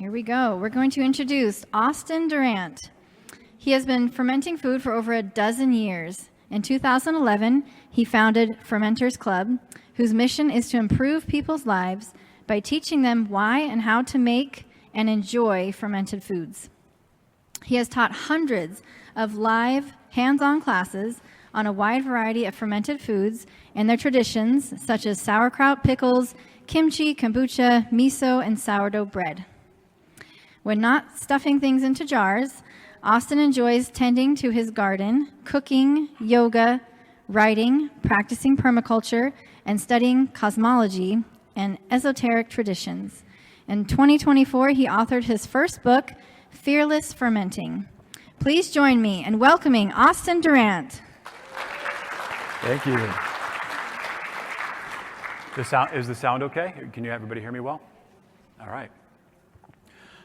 Here we go. We're going to introduce Austin Durant. He has been fermenting food for over a dozen years. In 2011, he founded Fermenters Club, whose mission is to improve people's lives by teaching them why and how to make and enjoy fermented foods. He has taught hundreds of live, hands-on classes on a wide variety of fermented foods and their traditions, such as sauerkraut, pickles, kimchi, kombucha, miso, and sourdough bread. When not stuffing things into jars, Austin enjoys tending to his garden, cooking, yoga, writing, practicing permaculture, and studying cosmology and esoteric traditions. In 2024, he authored his first book, Fearless Fermenting. Please join me in welcoming Austin Durant. Thank you. Is the sound okay? Can everybody hear me well? All right.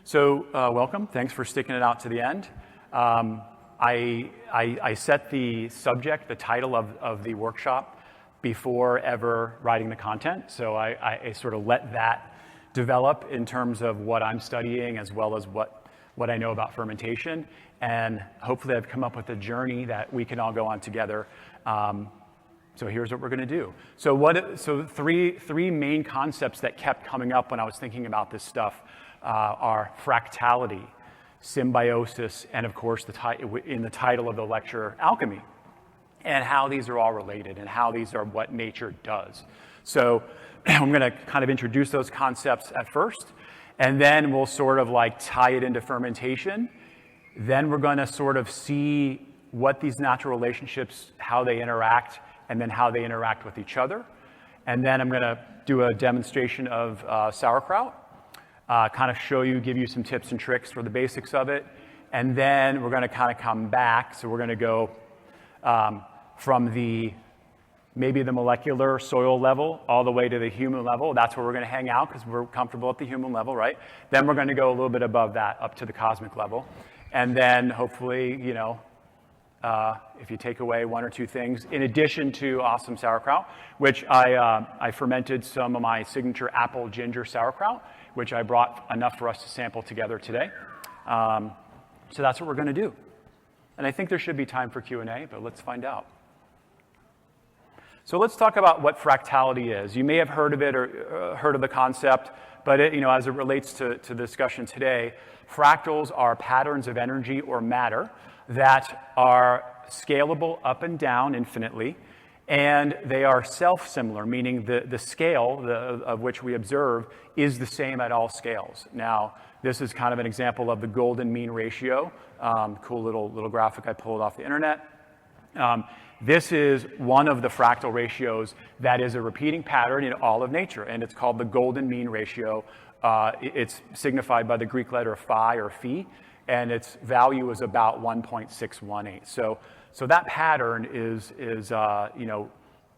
So welcome. Thanks for sticking it out to the end. I set the subject, the title of the workshop before ever writing the content. So I sort of let that develop in terms of what I'm studying as well as what I know about fermentation. And hopefully I've come up with a journey that we can all go on together. So here's what we're going to do. So three main concepts that kept coming up when I was thinking about this stuff are fractality, symbiosis, and of course, in the title of the lecture, alchemy, and how these are all related and how these are what nature does. So I'm going to kind of introduce those concepts at first, and then we'll sort of like tie it into fermentation. Then we're going to sort of see what these natural relationships, how they interact, and then how they interact with each other. And then I'm going to do a demonstration of sauerkraut. Kind of give you some tips and tricks for the basics of it. And then we're going to kind of come back. So we're going to go from maybe the molecular soil level all the way to the human level. That's where we're going to hang out because we're comfortable at the human level, right? Then we're going to go a little bit above that up to the cosmic level. And then hopefully, if you take away one or two things, in addition to awesome sauerkraut, which I fermented some of my signature apple ginger sauerkraut, which I brought enough for us to sample together today. So that's what we're going to do. And I think there should be time for Q&A, but let's find out. So let's talk about what fractality is. You may have heard of it or heard of the concept, but as it relates to the discussion today, fractals are patterns of energy or matter that are scalable up and down infinitely, and they are self-similar, meaning the scale of which we observe is the same at all scales. Now, this is kind of an example of the golden mean ratio. Cool little graphic I pulled off the internet. This is one of the fractal ratios that is a repeating pattern in all of nature, and it's called the golden mean ratio. It's signified by the Greek letter phi or phi, and its value is about 1.618. So that pattern is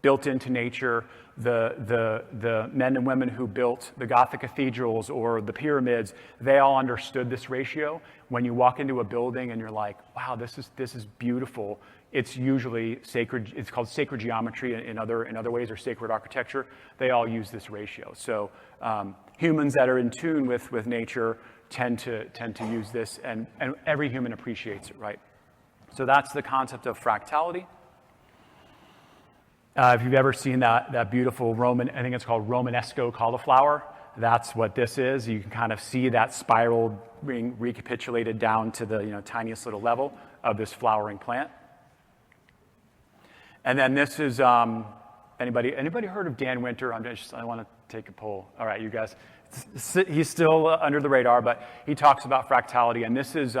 built into nature. The men and women who built the Gothic cathedrals or the pyramids, they all understood this ratio. When you walk into a building and you're like, wow, this is beautiful, it's usually sacred. It's called sacred geometry in other ways, or sacred architecture. They all use this ratio. So humans that are in tune with nature tend to use this, and every human appreciates it, right? So that's the concept of fractality. If you've ever seen that beautiful Roman, I think it's called Romanesco cauliflower, that's what this is. You can kind of see that spiral being recapitulated down to the tiniest little level of this flowering plant. And then this is, anybody heard of Dan Winter? I want to take a poll. All right, you guys. He's still under the radar, but he talks about fractality, and this is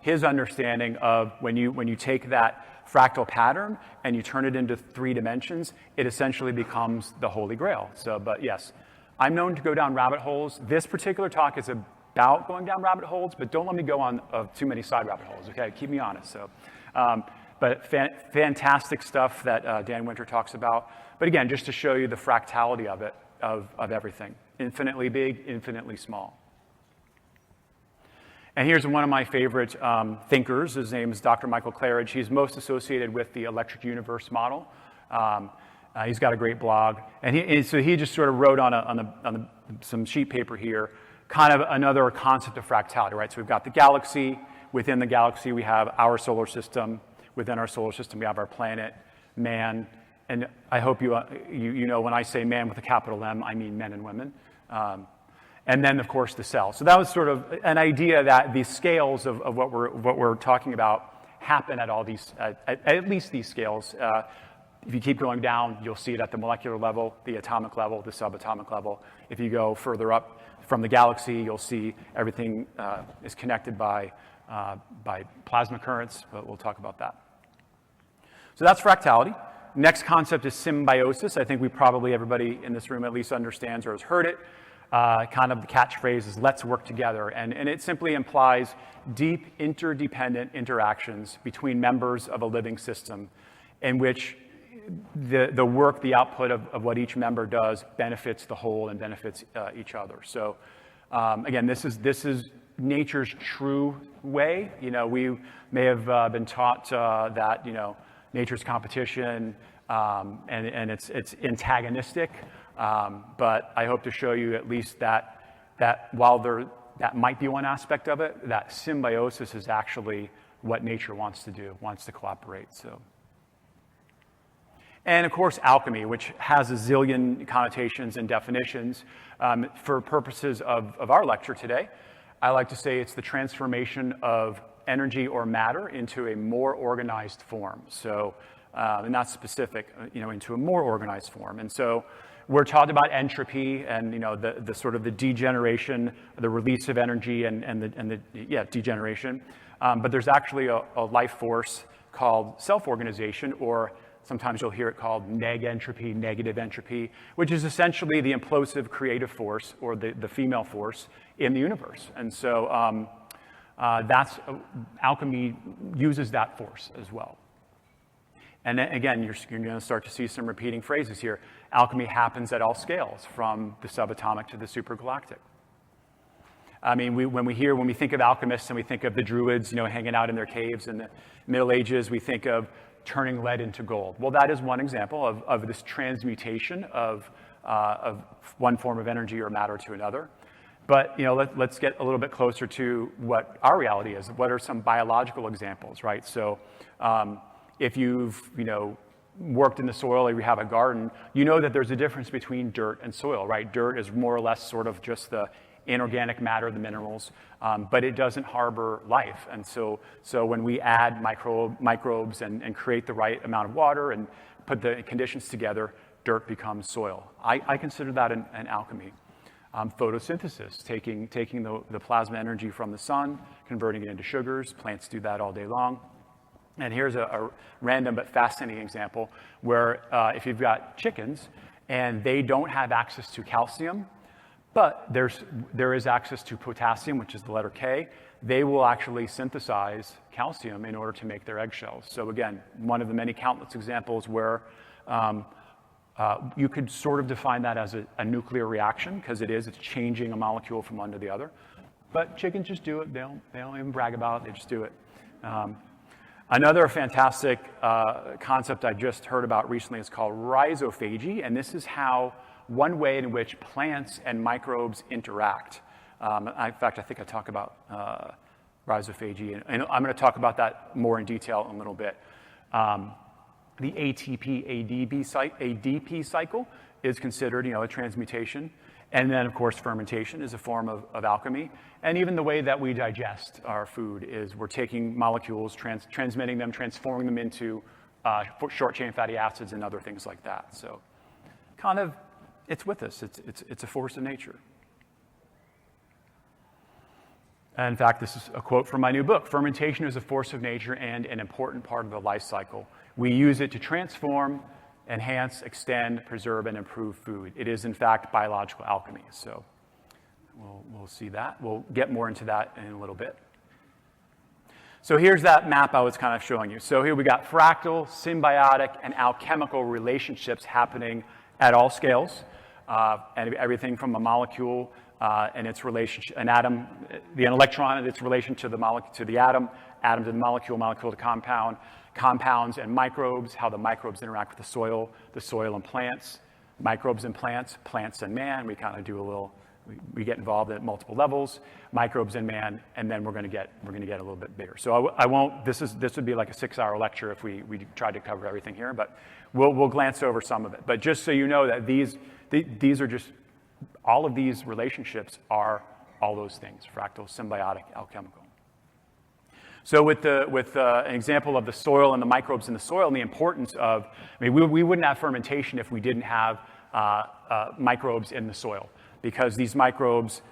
his understanding of when you take that fractal pattern and you turn it into 3 dimensions, it essentially becomes the Holy Grail. But yes, I'm known to go down rabbit holes. This particular talk is about going down rabbit holes, but don't let me go on too many side rabbit holes, okay? Keep me honest. But fantastic stuff that Dan Winter talks about. But again, just to show you the fractality of it, of everything. Infinitely big, infinitely small. And here's one of my favorite thinkers. His name is Dr. Michael Claridge. He's most associated with the electric universe model. He's got a great blog. And so he just sort of wrote on some sheet paper here kind of another concept of fractality, right? So we've got the galaxy. Within the galaxy, we have our solar system. Within our solar system, we have our planet, man. And I hope you know when I say man with a capital M, I mean men and women. And then, of course, the cell. So that was sort of an idea that the scales of what we're talking about happen at all these, at least these scales. If you keep going down, you'll see it at the molecular level, the atomic level, the subatomic level. If you go further up from the galaxy, you'll see everything is connected by plasma currents, but we'll talk about that. So that's fractality. Next concept is symbiosis. I think everybody in this room at least understands or has heard it. Kind of the catchphrase is let's work together. And it simply implies deep interdependent interactions between members of a living system in which the work, the output of what each member does benefits the whole and benefits each other. So again, this is nature's true way. We may have been taught that, nature's competition and it's antagonistic. But I hope to show you at least that while that might be one aspect of it, that symbiosis is actually what nature wants to do, wants to cooperate. So. And of course, alchemy, which has a zillion connotations and definitions. For purposes of our lecture today, I like to say it's the transformation of energy or matter into a more organized form. So, and not specific, into a more organized form. And so we're taught about entropy and, the sort of the degeneration, the release of energy and the degeneration. But there's actually a life force called self-organization, or sometimes you'll hear it called neg entropy, negative entropy, which is essentially the implosive creative force or the female force in the universe. And so alchemy uses that force as well. And then, again, you're going to start to see some repeating phrases here. Alchemy happens at all scales, from the subatomic to the supergalactic. I mean, when we think of alchemists and we think of the Druids, hanging out in their caves in the Middle Ages, we think of turning lead into gold. Well, that is one example of this transmutation of one form of energy or matter to another. But let's get a little bit closer to what our reality is. What are some biological examples, right? So if you've worked in the soil or you have a garden, you know that there's a difference between dirt and soil, right? Dirt is more or less sort of just the inorganic matter, the minerals, but it doesn't harbor life. And so when we add microbes and create the right amount of water and put the conditions together, dirt becomes soil. I consider that an alchemy. Photosynthesis, taking the plasma energy from the sun, converting it into sugars. Plants do that all day long. And here's a random but fascinating example where if you've got chickens and they don't have access to calcium, but there is access to potassium, which is the letter K, they will actually synthesize calcium in order to make their eggshells. So again, one of the many countless examples where you could sort of define that as a nuclear reaction, because it's changing a molecule from one to the other. But chickens just do it. They don't even brag about it. They just do it. Another fantastic concept I just heard about recently is called rhizophagy, and this is one way in which plants and microbes interact. In fact, I think I talk about rhizophagy, and I'm going to talk about that more in detail in a little bit. The ATP-ADP cycle is considered, a transmutation. And then, of course, fermentation is a form of alchemy. And even the way that we digest our food is we're taking molecules, transmitting them, transforming them into short-chain fatty acids and other things like that. So kind of, it's with us. It's a force of nature. And in fact, this is a quote from my new book. Fermentation is a force of nature and an important part of the life cycle. We use it to transform, enhance, extend, preserve, and improve food. It is, in fact, biological alchemy. So we'll see that. We'll get more into that in a little bit. So here's that map I was kind of showing you. So here we got fractal, symbiotic, and alchemical relationships happening at all scales, and everything from a molecule and its relationship, an atom, an electron and its relation to the atom, atom to the molecule, molecule to compound, compounds and microbes, how the microbes interact with the soil and plants, microbes and plants, plants and man. We kind of do a little we get involved at multiple levels, microbes in man, and then we're going to get a little bit bigger. So I won't. This would be like a 6-hour lecture if we tried to cover everything here, but we'll glance over some of it. But just so you know that these are just all of these relationships are all those things: fractal, symbiotic, alchemical. So with an example of the soil and the microbes in the soil and the importance of, I mean, we wouldn't have fermentation if we didn't have microbes in the soil, because these microbes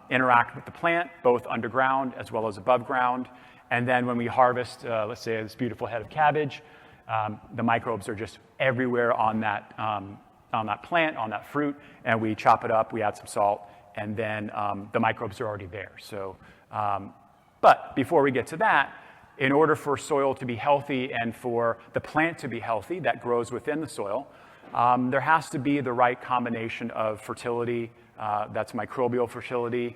interact with the plant both underground as well as above ground. And then when we harvest, let's say this beautiful head of cabbage, the microbes are just everywhere on that plant, on that fruit, and we chop it up, we add some salt, and then the microbes are already there. So, but before we get to that, in order for soil to be healthy and for the plant to be healthy that grows within the soil, there has to be the right combination of fertility, that's microbial fertility,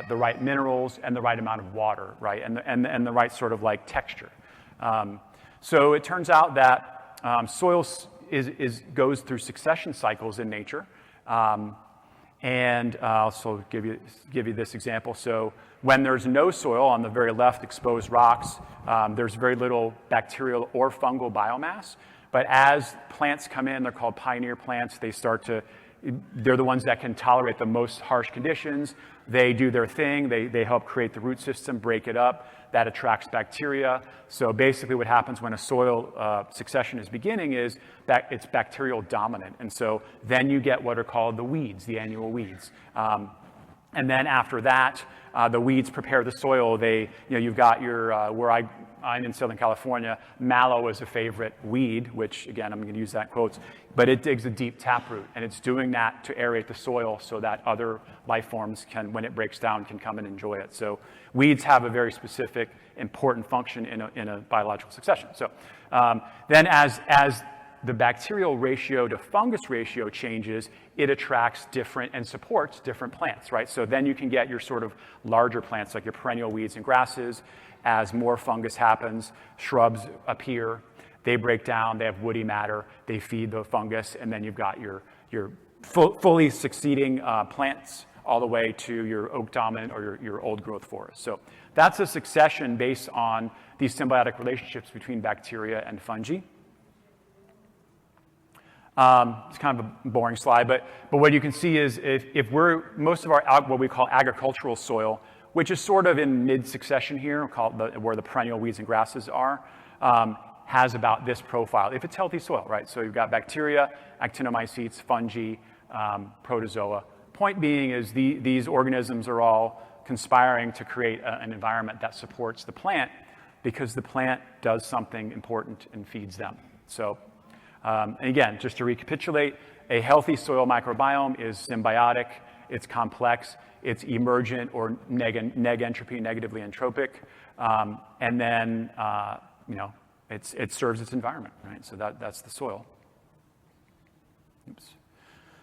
the right minerals, and the right amount of water, right, and the right sort of like texture. So it turns out that soil goes through succession cycles in nature, and I'll also give you this example. So when there's no soil, on the very left, exposed rocks, there's very little bacterial or fungal biomass. But as plants come in, they're called pioneer plants. They're the ones that can tolerate the most harsh conditions. They do their thing. They help create the root system, break it up. That attracts bacteria. So basically what happens when a soil succession is beginning is that it's bacterial dominant. And so then you get what are called the weeds, the annual weeds. And then after that, the weeds prepare the soil. You've got your, where I'm in Southern California, mallow is a favorite weed, which again, I'm going to use that in quotes, but it digs a deep taproot, and it's doing that to aerate the soil so that other life forms can, when it breaks down, can come and enjoy it. So weeds have a very specific, important function in a biological succession. So then as the bacterial ratio to fungus ratio changes, it attracts different and supports different plants, right? So then you can get your sort of larger plants like your perennial weeds and grasses. As more fungus happens, shrubs appear, they break down, they have woody matter, they feed the fungus, and then you've got your fully succeeding plants all the way to your oak dominant or your old growth forest. So that's a succession based on these symbiotic relationships between bacteria and fungi. It's kind of a boring slide, but what you can see is if most of our what we call agricultural soil, which is sort of in mid-succession here, where the perennial weeds and grasses are, has about this profile, if it's healthy soil, right? So you've got bacteria, actinomycetes, fungi, protozoa. Point being is these organisms are all conspiring to create an environment that supports the plant, because the plant does something important and feeds them. So, and again, just to recapitulate, a healthy soil microbiome is symbiotic, it's complex, it's emergent or neg entropy, negatively entropic, and then it serves its environment, right? So that's the soil. Oops.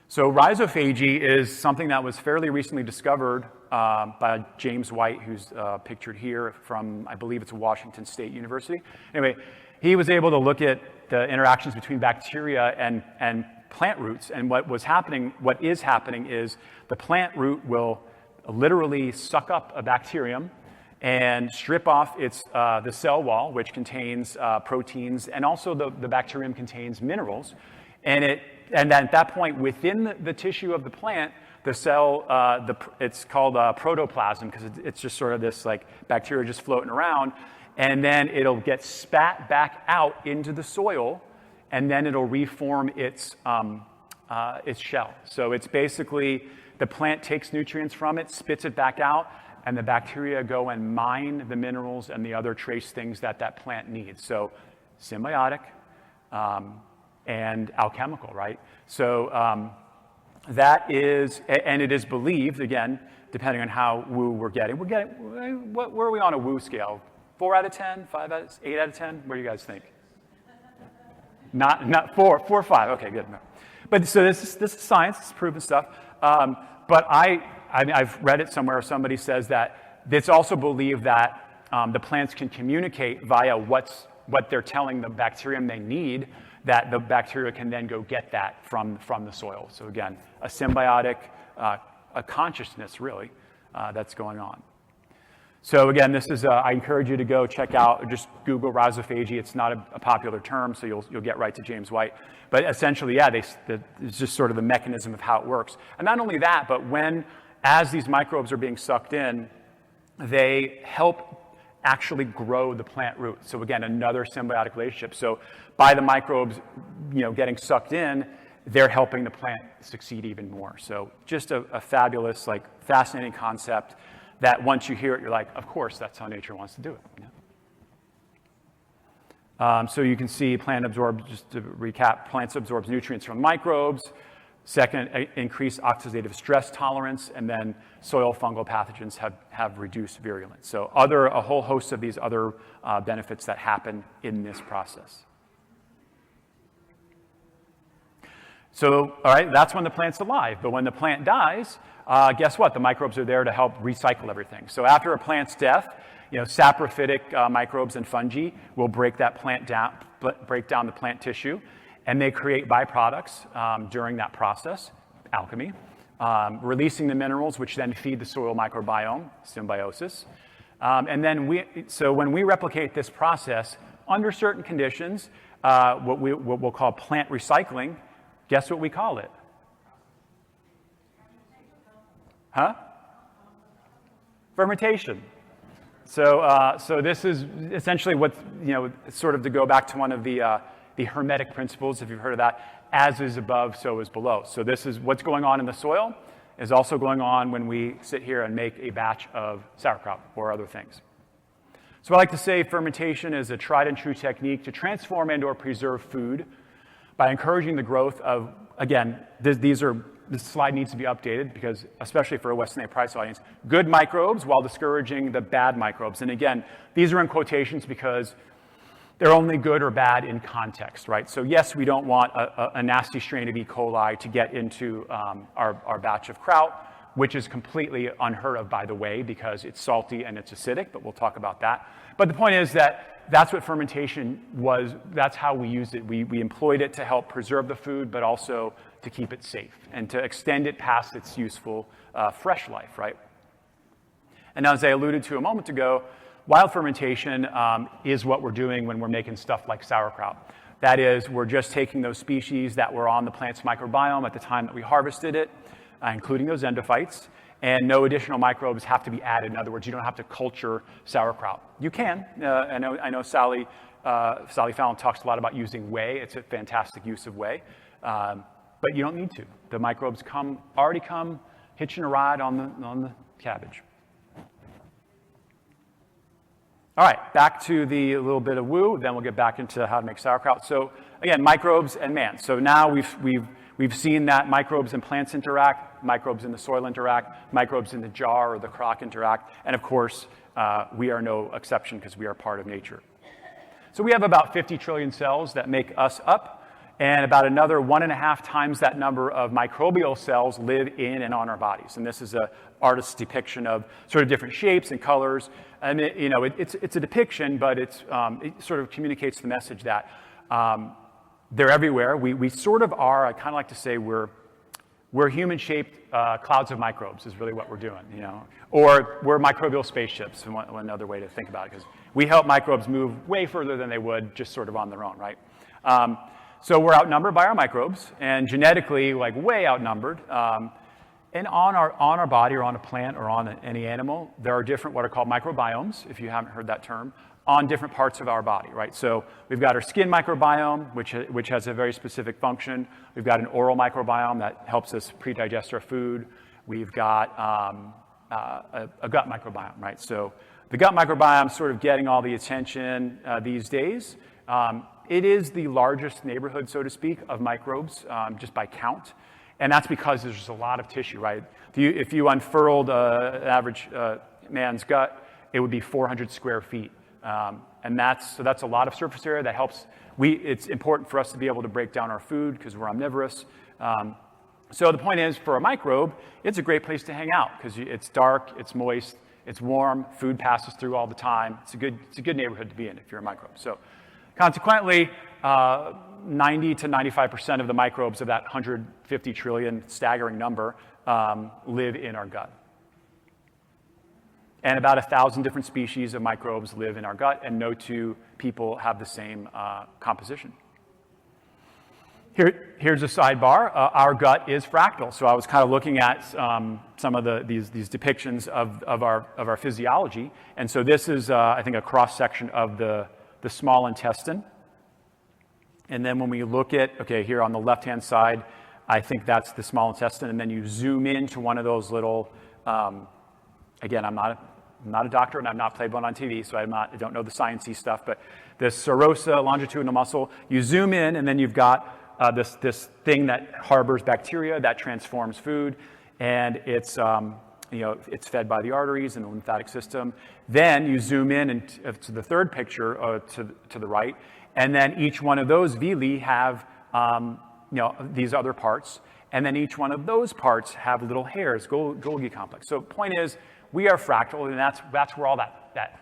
So rhizophagy is something that was fairly recently discovered by James White, who's pictured here from, I believe it's Washington State University. Anyway, he was able to look at the interactions between bacteria and plant roots, and what is happening is the plant root will literally suck up a bacterium and strip off the cell wall, which contains proteins, and also the bacterium contains minerals. And then at that point, within the tissue of the plant, the cell, it's called protoplasm, because it's just sort of this like bacteria just floating around, and then it'll get spat back out into the soil, and then it'll reform its shell. So it's basically the plant takes nutrients from it, spits it back out, and the bacteria go and mine the minerals and the other trace things that plant needs. So symbiotic and alchemical, right? So that is, and it is believed, again, depending on how woo we're getting, where are we on a woo scale? 4 out of 10, 8 out of 10? What do you guys think? Not 4 or 5. Okay, good. No. But so this is science, it's proven stuff. But I've read it somewhere. Somebody says that it's also believed that the plants can communicate via what they're telling the bacterium they need, that the bacteria can then go get that from the soil. So again, a symbiotic a consciousness, really, that's going on. So again, this is, I encourage you to go check out, just Google rhizophagy. It's not a popular term, so you'll get right to James White. But essentially, yeah, it's just sort of the mechanism of how it works. And not only that, but as these microbes are being sucked in, they help actually grow the plant root. So again, another symbiotic relationship. So by the microbes, getting sucked in, they're helping the plant succeed even more. So just a fabulous, fascinating concept that once you hear it, you're like, of course, that's how nature wants to do it. Yeah. So you can see just to recap, plants absorb nutrients from microbes. Second, increase oxidative stress tolerance, and then soil fungal pathogens have reduced virulence. So a whole host of these other benefits that happen in this process. So, all right, that's when the plant's alive. But when the plant dies, guess what? The microbes are there to help recycle everything. So after a plant's death, saprophytic microbes and fungi will break down the plant tissue, and they create byproducts during that process, alchemy, releasing the minerals, which then feed the soil microbiome, symbiosis. And then when we replicate this process under certain conditions, what we'll call plant recycling, guess what we call it? Huh? Fermentation. So this is essentially what, sort of to go back to one of the Hermetic principles, if you've heard of that, as is above, so is below. So this is what's going on in the soil is also going on when we sit here and make a batch of sauerkraut or other things. So I like to say fermentation is a tried and true technique to transform and or preserve food by encouraging the growth of, again, this slide needs to be updated because, especially for a Weston A price audience, good microbes while discouraging the bad microbes. And again, these are in quotations because they're only good or bad in context, right? So yes, we don't want a nasty strain of E. coli to get into our batch of kraut, which is completely unheard of, by the way, because it's salty and it's acidic, but we'll talk about that. But the point is that's what fermentation was. That's how we used it. We employed it to help preserve the food, but also to keep it safe and to extend it past its useful fresh life, right? And as I alluded to a moment ago, wild fermentation is what we're doing when we're making stuff like sauerkraut. That is, we're just taking those species that were on the plant's microbiome at the time that we harvested it, including those endophytes, and no additional microbes have to be added. In other words, you don't have to culture sauerkraut. You can. I know Sally Fallon talks a lot about using whey. It's a fantastic use of whey, but you don't need to. The microbes already come hitching a ride on the cabbage. All right, back to the little bit of woo, then we'll get back into how to make sauerkraut. So again, microbes and man. So now we've seen that microbes and plants interact, microbes in the soil interact, microbes in the jar or the crock interact, and of course, we are no exception because we are part of nature. So we have about 50 trillion cells that make us up, and about another 1.5 times that number of microbial cells live in and on our bodies. And this is an artist's depiction of sort of different shapes and colors. And it's a depiction, but it sort of communicates the message that they're everywhere. We sort of are. I kind of like to say we're human-shaped clouds of microbes is really what we're doing, or we're microbial spaceships. One other way to think about it, because we help microbes move way further than they would just sort of on their own, right? So we're outnumbered by our microbes, and genetically, way outnumbered. And on our body, or on a plant, or on any animal, there are different what are called microbiomes, if you haven't heard that term, on different parts of our body, right? So we've got our skin microbiome, which has a very specific function. We've got an oral microbiome that helps us pre-digest our food. We've got a gut microbiome, right? So the gut microbiome is sort of getting all the attention these days. It is the largest neighborhood, so to speak, of microbes, just by count. And that's because there's just a lot of tissue, right? If you unfurled an average man's gut, it would be 400 square feet. And that's a lot of surface area that helps. It's important for us to be able to break down our food because we're omnivorous. So the point is, for a microbe, it's a great place to hang out because it's dark, it's moist, it's warm, food passes through all the time. It's a good neighborhood to be in if you're a microbe. So Consequently, 90 to 95% of the microbes of that 150 trillion staggering number live in our gut. And about 1,000 different species of microbes live in our gut, and no two people have the same composition. Here's a sidebar. Our gut is fractal. So I was kind of looking at some of these depictions of our physiology. And so this is, I think, a cross-section of the small intestine. And then when we look at, okay, here on the left-hand side, I think that's the small intestine. And then you zoom into one of those little, again, I'm not a doctor and I've not played one on TV, so I don't know the sciencey stuff, but this serosa longitudinal muscle, you zoom in and then you've got this thing that harbors bacteria that transforms food, and it's it's fed by the arteries and the lymphatic system. Then you zoom in to the third picture to the right, and then each one of those villi have these other parts, and then each one of those parts have little hairs, Golgi complex. So point is, we are fractal, and that's where all that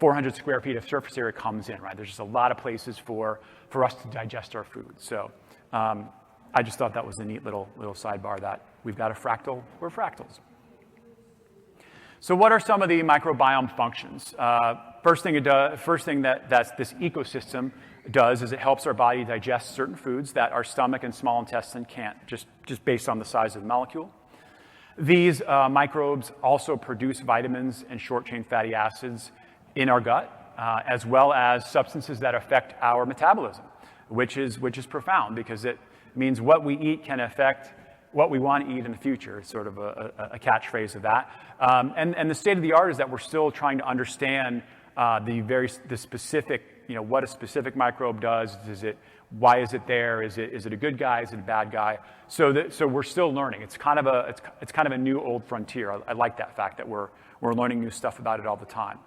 400 square feet of surface area comes in, right? There's just a lot of places for us to digest our food. So I just thought that was a neat little sidebar that we've got a fractal, we're fractals. So what are some of the microbiome functions? First thing that this ecosystem does is it helps our body digest certain foods that our stomach and small intestine can't, just based on the size of the molecule. These microbes also produce vitamins and short-chain fatty acids in our gut, as well as substances that affect our metabolism, which is profound because it means what we eat can affect what we want to eat in the future. It's sort of a catchphrase of that. And the state of the art is that we're still trying to understand the specific, what a specific microbe does. Why is it there? Is it a good guy? Is it a bad guy? So we're still learning. It's kind of a new old frontier. I like that fact that we're learning new stuff about it all the time.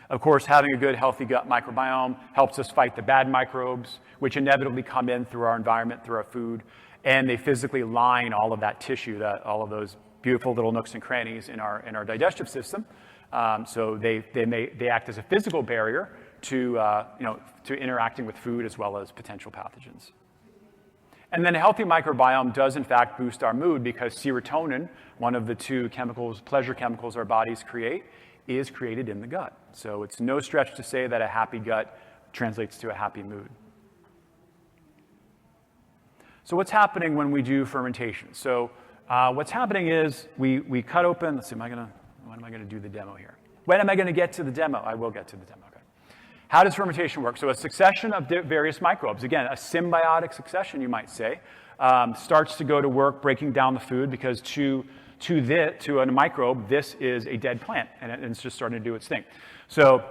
Of course, having a good, healthy gut microbiome helps us fight the bad microbes, which inevitably come in through our environment, through our food, and they physically line all of that tissue, all of those beautiful little nooks and crannies in our digestive system. So they act as a physical barrier to interacting with food as well as potential pathogens. And then a healthy microbiome does in fact boost our mood because serotonin, one of the two pleasure chemicals our bodies create, is created in the gut. So it's no stretch to say that a happy gut translates to a happy mood. So what's happening when we do fermentation? So what's happening is we cut open, let's see, when am I gonna do the demo here? When am I gonna get to the demo? I will get to the demo, okay. How does fermentation work? So a succession of various microbes, again, a symbiotic succession, you might say, starts to go to work breaking down the food because to a microbe, this is a dead plant, and it's just starting to do its thing. So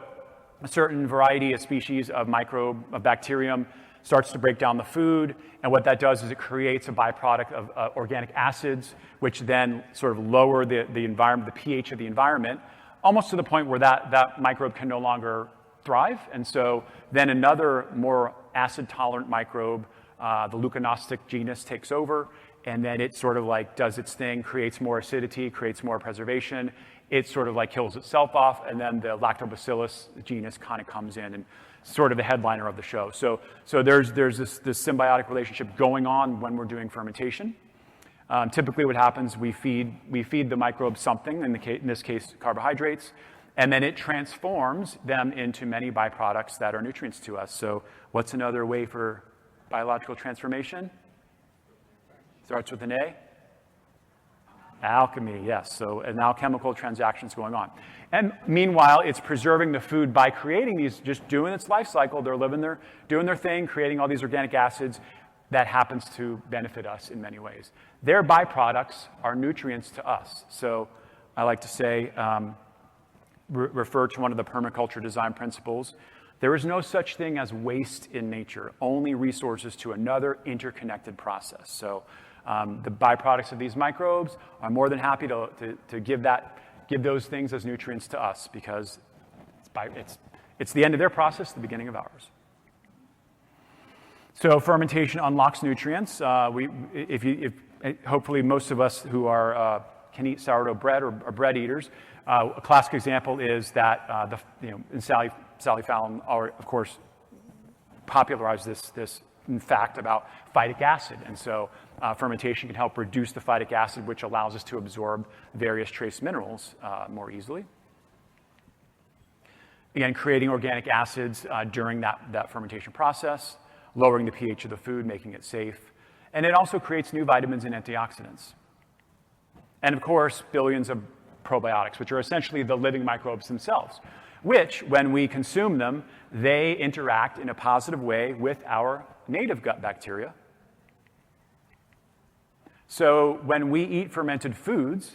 a certain variety, a species of microbe, of bacterium, starts to break down the food, and what that does is it creates a byproduct of organic acids, which then sort of lower the environment, the pH of the environment, almost to the point where that microbe can no longer thrive. And so then another more acid-tolerant microbe, the leuconostic genus, takes over, and then it sort of like does its thing, creates more acidity, creates more preservation. It sort of like kills itself off, and then the lactobacillus genus kind of comes in and sort of the headliner of the show. So there's this symbiotic relationship going on when we're doing fermentation. Typically what happens, we feed the microbe something, in this case carbohydrates, and then it transforms them into many byproducts that are nutrients to us. So what's another way for biological transformation? Starts with an A? Alchemy, yes. So an alchemical transaction's going on. And meanwhile, it's preserving the food by creating these, just doing its life cycle. They're doing their thing, creating all these organic acids that happens to benefit us in many ways. Their byproducts are nutrients to us. So I like to say, refer to one of the permaculture design principles. There is no such thing as waste in nature, only resources to another interconnected process. So the byproducts of these microbes are more than happy to give those things as nutrients to us because it's the end of their process, the beginning of ours. So fermentation unlocks nutrients. Hopefully most of us who can eat sourdough bread or bread eaters, a classic example is that in Sally Fallon, of course, popularized this fact about phytic acid. And so fermentation can help reduce the phytic acid, which allows us to absorb various trace minerals more easily. Again, creating organic acids during that fermentation process, lowering the pH of the food, making it safe. And it also creates new vitamins and antioxidants. And of course, billions of probiotics, which are essentially the living microbes themselves, which, when we consume them, they interact in a positive way with our native gut bacteria. So when we eat fermented foods,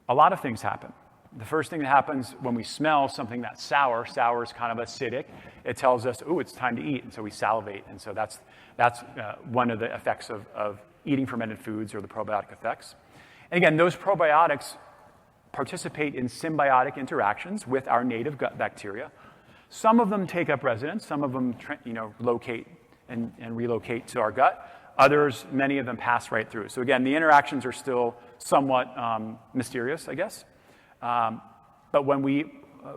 a lot of things happen. The first thing that happens when we smell something that's sour is kind of acidic. It tells us, oh, it's time to eat, and so we salivate. And so that's one of the effects of eating fermented foods, or the probiotic effects. And again, those probiotics participate in symbiotic interactions with our native gut bacteria. Some of them take up residence. Some of them locate and relocate to our gut. Others, many of them pass right through. So again, the interactions are still somewhat mysterious, I guess. But when we eat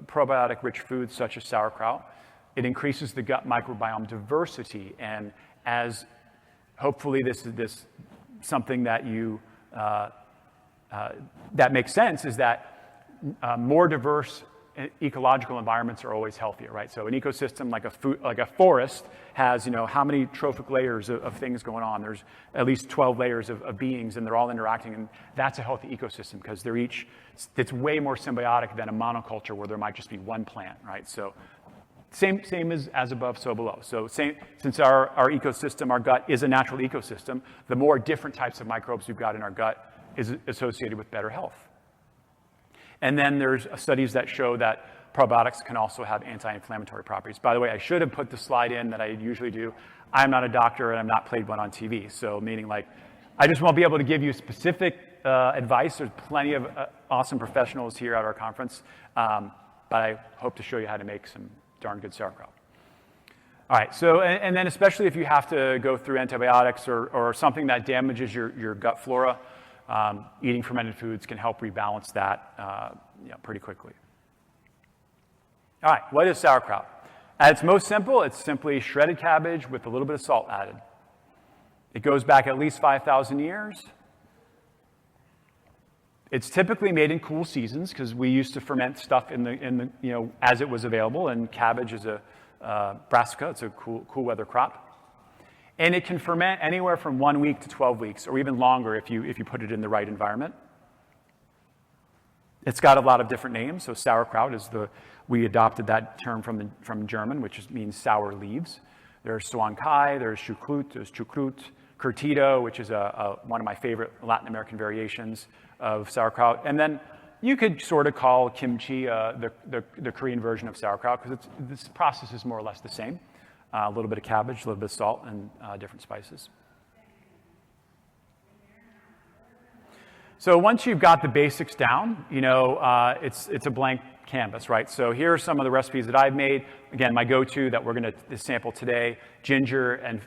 probiotic-rich foods such as sauerkraut, it increases the gut microbiome diversity. And as hopefully this something that you that makes sense, is that more diverse ecological environments are always healthier, right? So an ecosystem like a forest has, how many trophic layers of things going on? There's at least 12 layers of beings, and they're all interacting, and that's a healthy ecosystem because it's way more symbiotic than a monoculture where there might just be one plant, right? So same as above, so below. So since our ecosystem, our gut is a natural ecosystem, the more different types of microbes we've got in our gut is associated with better health. And then there's studies that show that probiotics can also have anti-inflammatory properties. By the way, I should have put the slide in that I usually do. I'm not a doctor, and I've not played one on TV. So meaning I just won't be able to give you specific advice. There's plenty of awesome professionals here at our conference. But I hope to show you how to make some darn good sauerkraut. All right, so, and then especially if you have to go through antibiotics or something that damages your gut flora, eating fermented foods can help rebalance that pretty quickly. All right, what is sauerkraut? At its most simple, it's simply shredded cabbage with a little bit of salt added. It goes back at least 5,000 years. It's typically made in cool seasons because we used to ferment stuff in the as it was available, and cabbage is a brassica. It's a cool weather crop. And it can ferment anywhere from 1 week to 12 weeks, or even longer if you put it in the right environment. It's got a lot of different names. So sauerkraut we adopted that term from German, which means sour leaves. There's Suankai, there's Schukrut, there's Chukrut, Curtido, which is one of my favorite Latin American variations of sauerkraut. And then you could sort of call kimchi the Korean version of sauerkraut, because this process is more or less the same. A little bit of cabbage, a little bit of salt, and different spices. So once you've got the basics down, it's a blank canvas, right? So here are some of the recipes that I've made. Again, my go-to that we're going to sample today: ginger and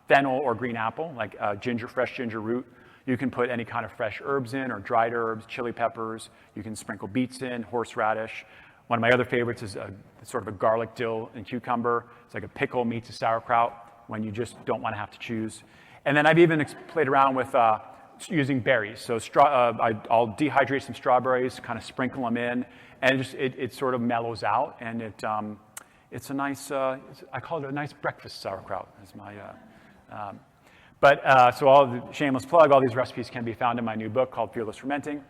fennel or green apple, like fresh ginger root. You can put any kind of fresh herbs in, or dried herbs, chili peppers. You can sprinkle beets in, horseradish. One of my other favorites is sort of a garlic, dill, and cucumber. It's like a pickle meets a sauerkraut when you just don't want to have to choose. And then I've even played around with using berries. So I'll dehydrate some strawberries, kind of sprinkle them in, and it sort of mellows out. And it's a nice, I call it a nice breakfast sauerkraut. Is my, so all the shameless plug, all these recipes can be found in my new book called Fearless Fermenting,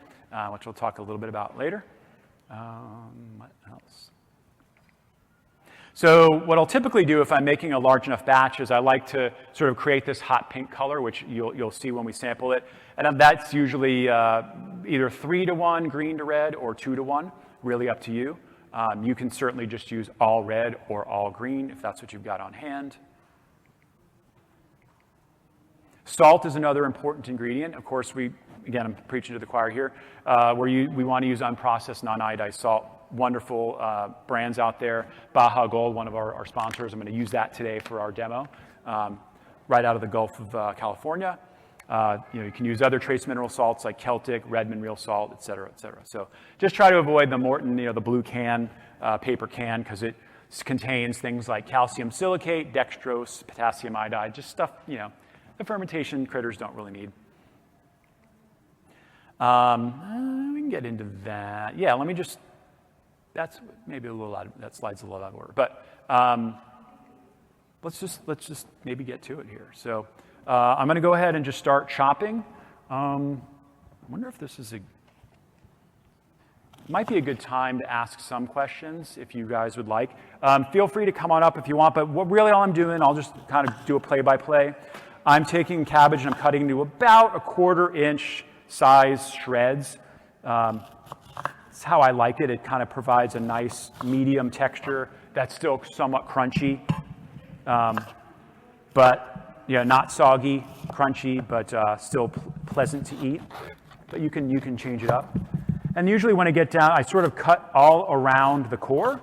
which we'll talk a little bit about later. What else? So what I'll typically do if I'm making a large enough batch is I like to sort of create this hot pink color, which you'll see when we sample it. And that's usually either 3-to-1 green to red, or 2-to-1, really up to you. You can certainly just use all red or all green if that's what you've got on hand. Salt is another important ingredient. Of course, again, I'm preaching to the choir here, we want to use unprocessed, non-iodized salt. Wonderful brands out there. Baja Gold, one of our sponsors. I'm going to use that today for our demo, right out of the Gulf of California. You can use other trace mineral salts like Celtic, red mineral salt, et cetera, et cetera. So just try to avoid the Morton, the blue can, paper can, because it contains things like calcium silicate, dextrose, potassium iodide, just stuff, the fermentation critters don't really need. We can get into that. Yeah, let me just, that's maybe a little out, that slide's a little out of order. But let's just maybe get to it here. So I'm going to go ahead and just start chopping. I wonder if this is might be a good time to ask some questions if you guys would like. Feel free to come on up if you want, but really all I'm doing, I'll just kind of do a play-by-play. I'm taking cabbage and I'm cutting into about a 1/4 inch size shreds. That's how I like it. It kind of provides a nice medium texture that's still somewhat crunchy, but not soggy, crunchy, but still pleasant to eat. But you can change it up. And usually when I get down, I sort of cut all around the core.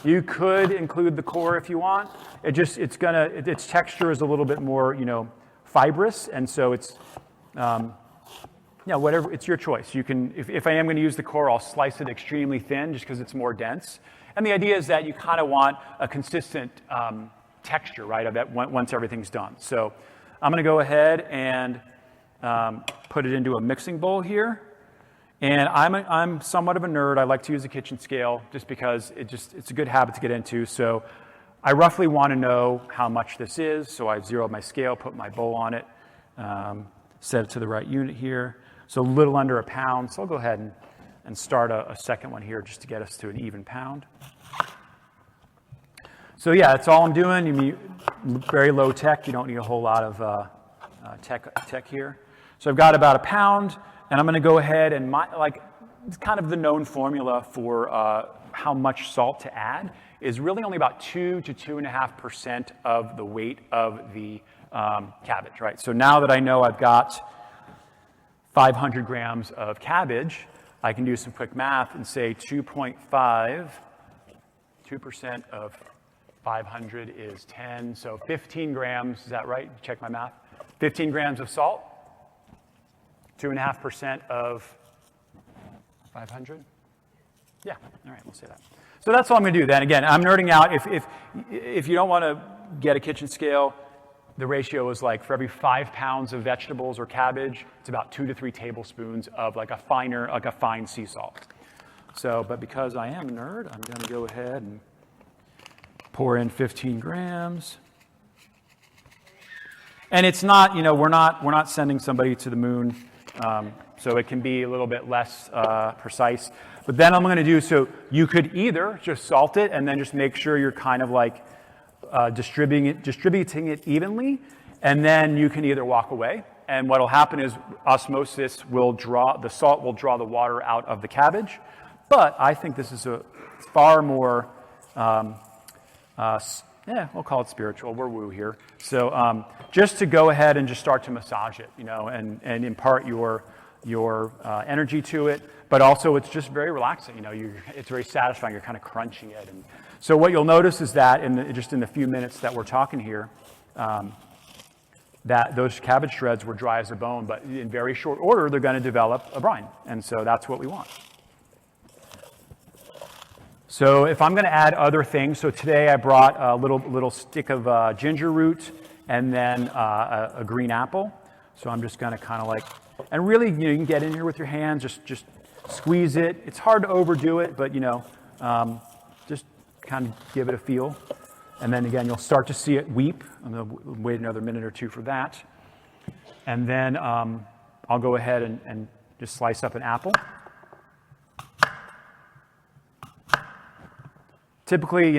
You could include the core if you want. Its texture is a little bit more, fibrous, and so it's, whatever, it's your choice. You can, if I am going to use the core, I'll slice it extremely thin just because it's more dense. And the idea is that you kind of want a consistent texture, right, of it once everything's done. So I'm going to go ahead and put it into a mixing bowl here. And I'm somewhat of a nerd. I like to use a kitchen scale just because it's a good habit to get into. So I roughly want to know how much this is. So I zeroed my scale, put my bowl on it, set it to the right unit here. So a little under a pound. So I'll go ahead and start a second one here just to get us to an even pound. So yeah, that's all I'm doing. You mean very low tech. You don't need a whole lot of tech here. So I've got about a pound. And I'm going to go ahead and, it's kind of the known formula for how much salt to add is really only about 2 to 2.5% of the weight of the cabbage, right? So now that I know I've got 500 grams of cabbage, I can do some quick math and say 2.5, 2% of 500 is 10, so 15 grams, is that right? Check my math. 15 grams of salt. 2.5% of 500? Yeah, all right, we'll say that. So that's all I'm going to do then. Again, I'm nerding out. If you don't want to get a kitchen scale, the ratio is like for every 5 pounds of vegetables or cabbage, it's about 2 to 3 tablespoons of like a fine sea salt. So, but because I am a nerd, I'm going to go ahead and pour in 15 grams. And it's not, we're not sending somebody to the moon. So it can be a little bit less precise. But then I'm going to do, so you could either just salt it and then just make sure you're kind of like distributing it evenly, and then you can either walk away. And what will happen is osmosis will the salt will draw the water out of the cabbage. But I think this is a far more, we'll call it spiritual. We're woo here. So just to go ahead and just start to massage it, and impart your energy to it. But also it's just very relaxing. It's very satisfying. You're kind of crunching it. And so what you'll notice is that in the few minutes that we're talking here, that those cabbage shreds were dry as a bone. But in very short order, they're going to develop a brine. And so that's what we want. So if I'm going to add other things, so today I brought a little stick of ginger root and then a green apple. So I'm just going to kind of like, and really, you can get in here with your hands, just squeeze it. It's hard to overdo it, but just kind of give it a feel. And then again, you'll start to see it weep. I'm going to wait another minute or two for that. And then I'll go ahead and just slice up an apple. Typically,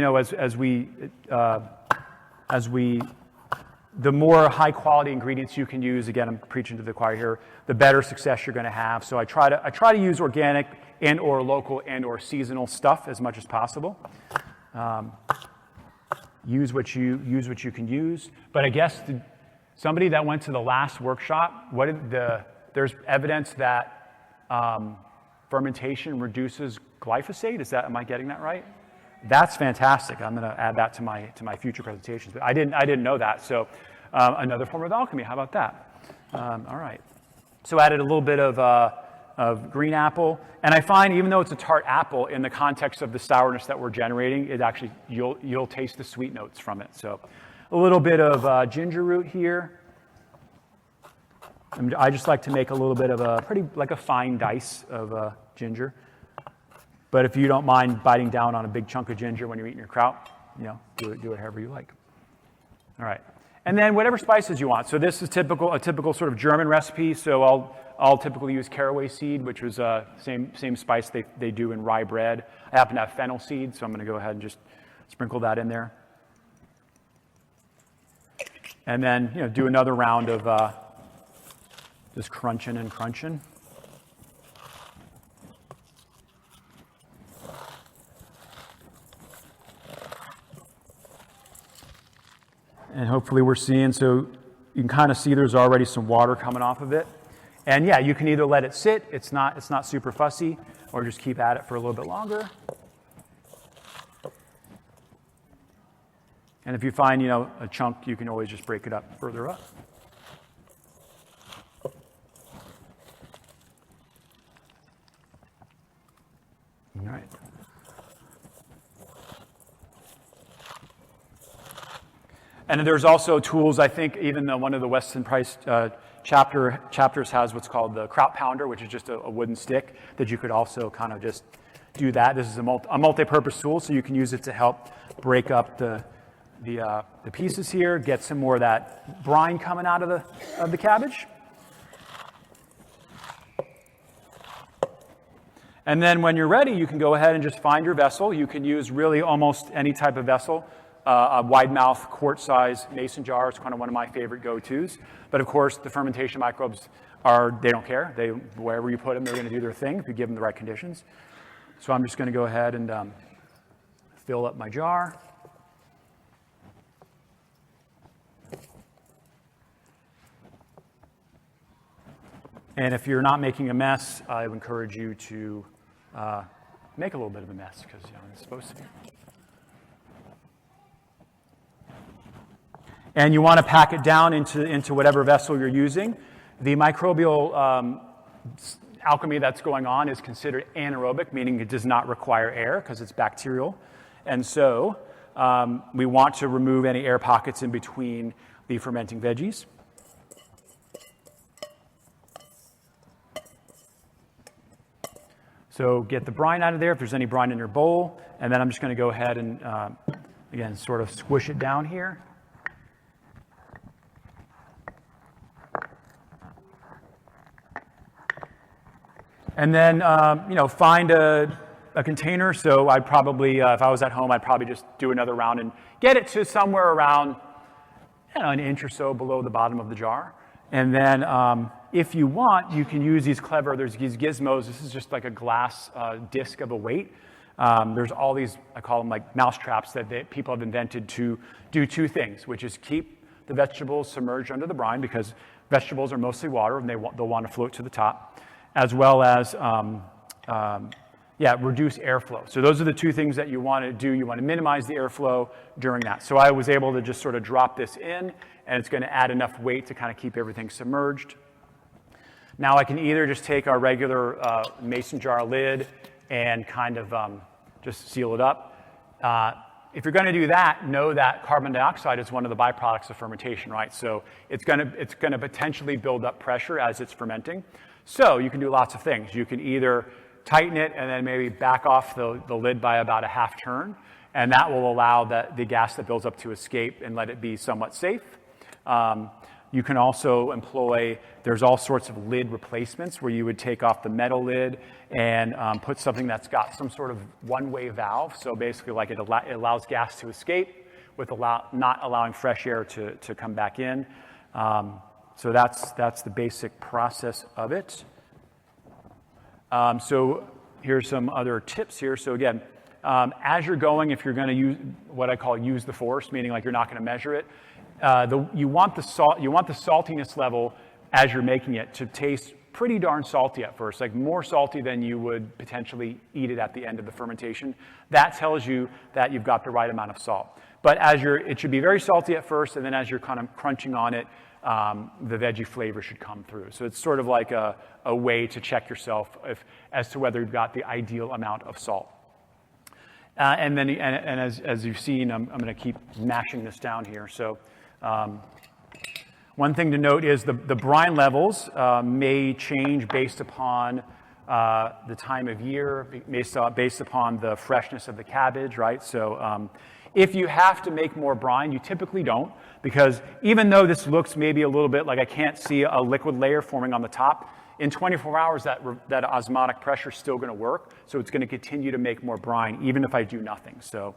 the more high quality ingredients you can use, again, I'm preaching to the choir here, the better success you're going to have. So I try to use organic and or local and or seasonal stuff as much as possible. Use what you can use. But I guess somebody that went to the last workshop, there's evidence that fermentation reduces glyphosate. Am I getting that right? That's fantastic. I'm going to add that to my future presentations. But I didn't know that. So another form of alchemy. How about that? All right. So added a little bit of green apple. And I find even though it's a tart apple, in the context of the sourness that we're generating, it actually, you'll taste the sweet notes from it. So a little bit of ginger root here. I just like to make a little bit of like a fine dice of ginger. But if you don't mind biting down on a big chunk of ginger when you're eating your kraut, do it however you like. All right. And then whatever spices you want. So this is a typical sort of German recipe. So I'll typically use caraway seed, which was same spice they do in rye bread. I happen to have fennel seed, so I'm going to go ahead and just sprinkle that in there. And then do another round of just crunching and crunching. And hopefully we're seeing, so you can kind of see there's already some water coming off of it. And yeah, you can either let it sit, it's not super fussy, or just keep at it for a little bit longer. And if you find, a chunk, you can always just break it up further up. All right. And there's also tools, I think, even one of the Weston Price chapters has what's called the kraut pounder, which is just a wooden stick that you could also kind of just do that. This is a multi-purpose tool, so you can use it to help break up the pieces here, get some more of that brine coming out of the cabbage. And then when you're ready, you can go ahead and just find your vessel. You can use really almost any type of vessel. A wide mouth, quart-size mason jar is kind of one of my favorite go-tos. But of course, the fermentation microbes they don't care. Wherever you put them, they're going to do their thing if you give them the right conditions. So I'm just going to go ahead and fill up my jar. And if you're not making a mess, I would encourage you to make a little bit of a mess because it's supposed to be. And you want to pack it down into whatever vessel you're using. The microbial alchemy that's going on is considered anaerobic, meaning it does not require air because it's bacterial. And so we want to remove any air pockets in between the fermenting veggies. So get the brine out of there if there's any brine in your bowl. And then I'm just going to go ahead and, again, sort of squish it down here. And then, find a container. So I'd probably, if I was at home, I'd probably just do another round and get it to somewhere around, an inch or so below the bottom of the jar. And then if you want, you can use there's these gizmos. This is just like a glass disc of a weight. There's all these, I call them like mouse traps that people have invented to do two things, which is keep the vegetables submerged under the brine because vegetables are mostly water and they'll want to float to the top, as well as reduce airflow. So those are the two things that you want to do. You want to minimize the airflow during that. So I was able to just sort of drop this in, and it's going to add enough weight to kind of keep everything submerged. Now I can either just take our regular mason jar lid and kind of just seal it up. If you're going to do that, know that carbon dioxide is one of the byproducts of fermentation, right? So it's going to potentially build up pressure as it's fermenting. So you can do lots of things. You can either tighten it and then maybe back off the lid by about a half turn, and that will allow the gas that builds up to escape and let it be somewhat safe. You can also there's all sorts of lid replacements where you would take off the metal lid and put something that's got some sort of one-way valve. So basically like it allows gas to escape with not allowing fresh air to come back in. So that's the basic process of it. So here's some other tips here. So again, as you're going, if you're going to use what I call use the force, meaning like you're not going to measure it, you want the saltiness level as you're making it to taste pretty darn salty at first, like more salty than you would potentially eat it at the end of the fermentation. That tells you that you've got the right amount of salt. But it should be very salty at first, and then as you're kind of crunching on it, the veggie flavor should come through. So it's sort of like a way to check yourself as to whether you've got the ideal amount of salt. And then, as you've seen, I'm going to keep mashing this down here. So one thing to note is the brine levels may change based upon the time of year, based upon the freshness of the cabbage, right? So if you have to make more brine, you typically don't, because even though this looks maybe a little bit like I can't see a liquid layer forming on the top, in 24 hours that osmotic pressure is still going to work, so it's going to continue to make more brine even if I do nothing. So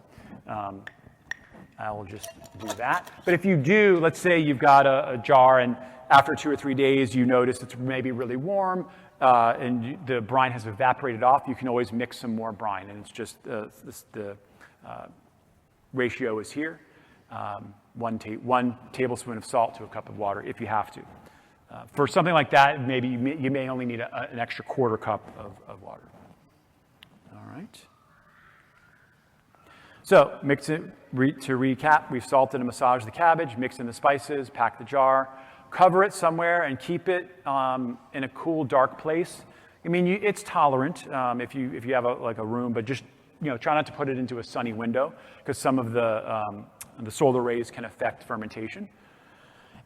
I will just do that. But if you do, let's say you've got a jar and after 2 or 3 days you notice it's maybe really warm, and the brine has evaporated off, you can always mix some more brine, and it's just the ratio is here, 1 tablespoon of salt to a cup of water if you have to. For something like that, maybe you may only need an extra 1/4 cup of water. All right. So mix it, to recap, we've salted and massaged the cabbage, mixed in the spices, pack the jar, cover it somewhere and keep it in a cool, dark place. I mean, it's tolerant if you have a room, but just try not to put it into a sunny window because some of the solar rays can affect fermentation.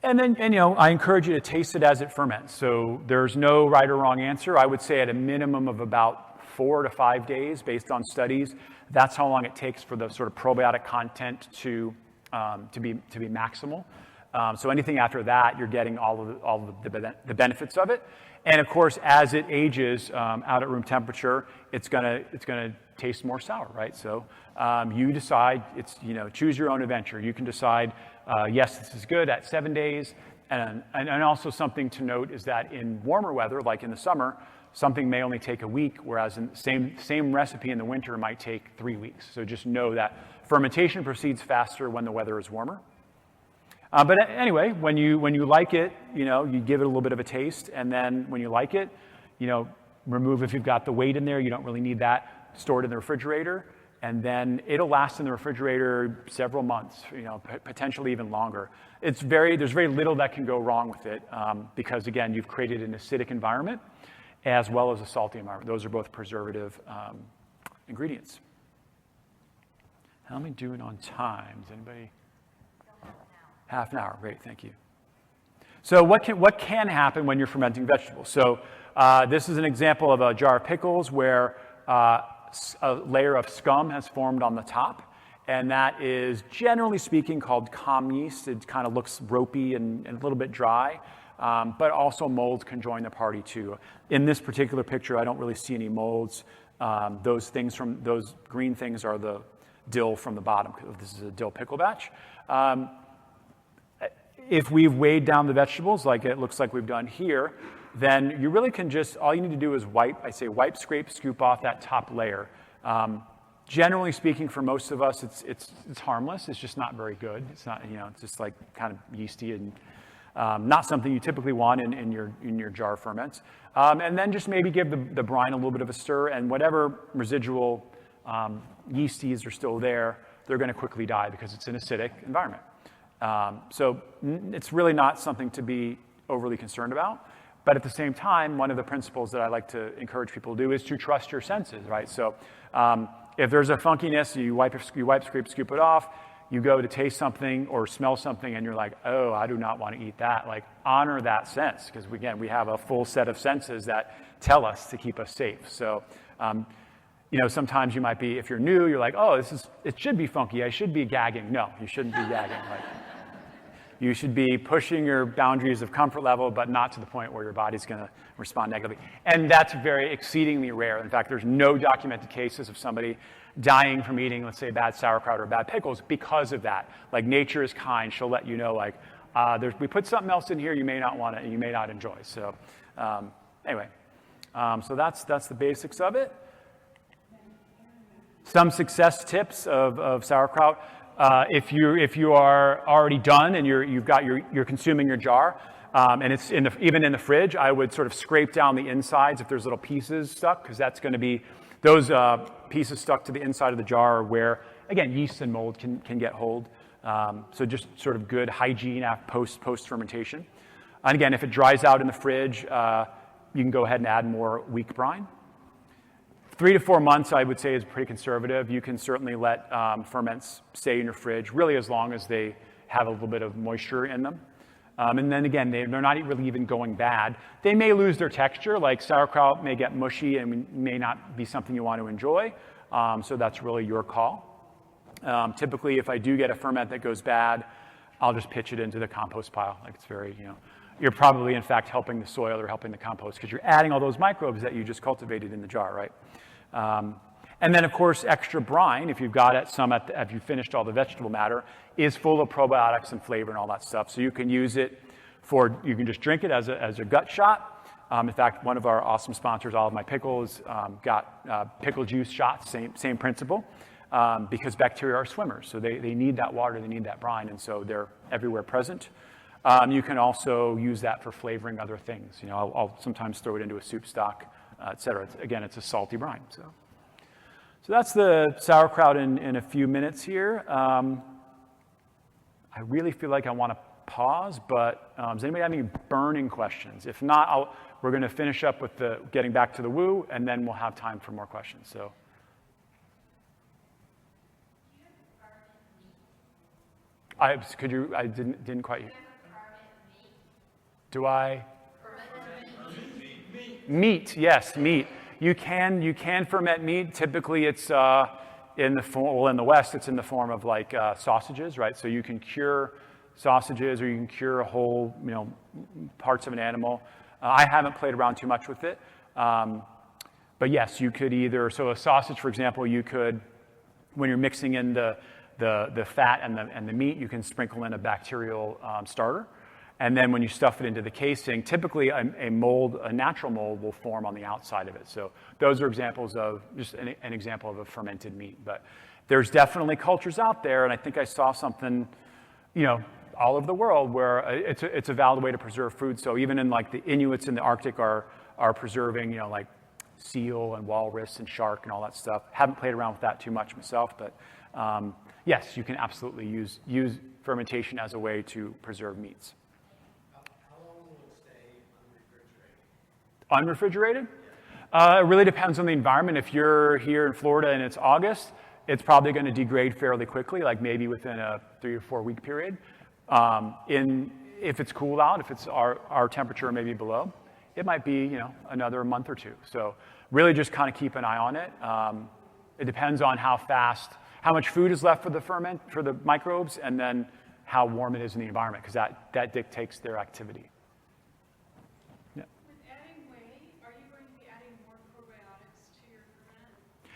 And then, I encourage you to taste it as it ferments. So there's no right or wrong answer. I would say at a minimum of about 4 to 5 days, based on studies, that's how long it takes for the sort of probiotic content to be maximal. So anything after that, you're getting all of the benefits of it. And of course, as it ages out at room temperature, it's gonna taste more sour, right? So you decide. It's choose your own adventure. You can decide. Yes, this is good at 7 days. And also something to note is that in warmer weather, like in the summer, something may only take a week, whereas in the same recipe in the winter might take 3 weeks. So just know that fermentation proceeds faster when the weather is warmer. But anyway, when you like it, you give it a little bit of a taste, and then when you like it, remove if you've got the weight in there. You don't really need that. Store it in the refrigerator. And then it'll last in the refrigerator several months, potentially even longer. There's very little that can go wrong with it because, again, you've created an acidic environment as well as a salty environment. Those are both preservative ingredients. How am I doing on time? Is anybody? Half an hour. Great, thank you. So what can happen when you're fermenting vegetables? So this is an example of a jar of pickles where a layer of scum has formed on the top, and that is generally speaking called 𝐏𝐚 yeast. It kind of looks ropey and a little bit dry, but also molds can join the party too. In this particular picture, I don't really see any molds. Those green things are the dill from the bottom. This is a dill pickle batch. If we've weighed down the vegetables like it looks like we've done here, then you really can all you need to do is wipe, scrape, scoop off that top layer. Generally speaking, for most of us, it's harmless. It's just not very good. It's not, it's just like kind of yeasty and not something you typically want in your jar of ferments. And then just maybe give the brine a little bit of a stir, and whatever residual yeasties are still there, they're going to quickly die because it's an acidic environment. So it's really not something to be overly concerned about. But at the same time, one of the principles that I like to encourage people to do is to trust your senses, right? So if there's a funkiness, you wipe, scrape, scoop it off, you go to taste something or smell something and you're like, oh, I do not want to eat that. Like, honor that sense, because again, we have a full set of senses that tell us to keep us safe. So, sometimes you might be, if you're new, you're like, oh, it should be funky. I should be gagging. No, you shouldn't be gagging. You should be pushing your boundaries of comfort level, but not to the point where your body's going to respond negatively. And that's very exceedingly rare. In fact, there's no documented cases of somebody dying from eating, let's say, bad sauerkraut or bad pickles because of that. Like, nature is kind. She'll let you know, we put something else in here you may not want it and you may not enjoy. So anyway, so that's the basics of it. Some success tips of sauerkraut. If you are already done and you're consuming your jar, and it's even in the fridge, I would sort of scrape down the insides if there's little pieces stuck, because that's going to be those pieces stuck to the inside of the jar where, again, yeast and mold can get hold. So just sort of good hygiene post-fermentation. And again, if it dries out in the fridge, you can go ahead and add more weak brine. 3 to 4 months, I would say, is pretty conservative. You can certainly let ferments stay in your fridge, really as long as they have a little bit of moisture in them. And then again, they're not really even going bad. They may lose their texture, like sauerkraut may get mushy and may not be something you want to enjoy. So that's really your call. Typically, if I do get a ferment that goes bad, I'll just pitch it into the compost pile. Like it's very, you're probably in fact helping the soil or helping the compost because you're adding all those microbes that you just cultivated in the jar, right? And then, of course, extra brine, if you've got it, if you finished all the vegetable matter, is full of probiotics and flavor and all that stuff. So you can use it you can just drink it as a gut shot. In fact, one of our awesome sponsors, All of My Pickles, got pickle juice shots, same principle, because bacteria are swimmers. So they need that water, they need that brine, and so they're everywhere present. You can also use that for flavoring other things. I'll sometimes throw it into a soup stock, et cetera. Again, it's a salty brine. So that's the sauerkraut in a few minutes here. I really feel like I want to pause, but does anybody have any burning questions? If not, we're going to finish up with getting back to the woo, and then we'll have time for more questions. So. I didn't quite hear. Do I? Meat, yes, meat. You can ferment meat. Typically, it's in the West, it's in the form of like sausages, right? So you can cure sausages, or you can cure a whole, parts of an animal. I haven't played around too much with it, but yes, you could so a sausage, for example, you could, when you're mixing in the fat and the meat, you can sprinkle in a bacterial starter. And then when you stuff it into the casing, typically a natural mold will form on the outside of it. So those are examples of, just an example of a fermented meat. But there's definitely cultures out there, and I think I saw something, all over the world where it's a valid way to preserve food. So even in like the Inuits in the Arctic are preserving, like seal and walrus and shark and all that stuff. Haven't played around with that too much myself, but yes, you can absolutely use fermentation as a way to preserve meats. Unrefrigerated? It really depends on the environment. If you're here in Florida and it's August, it's probably going to degrade fairly quickly, like maybe within a 3 or 4 week period. If it's cool out, if it's our temperature maybe below, it might be another month or two. So really just kind of keep an eye on it. It depends on how much food is left for the microbes, and then how warm it is in the environment, because that dictates their activity.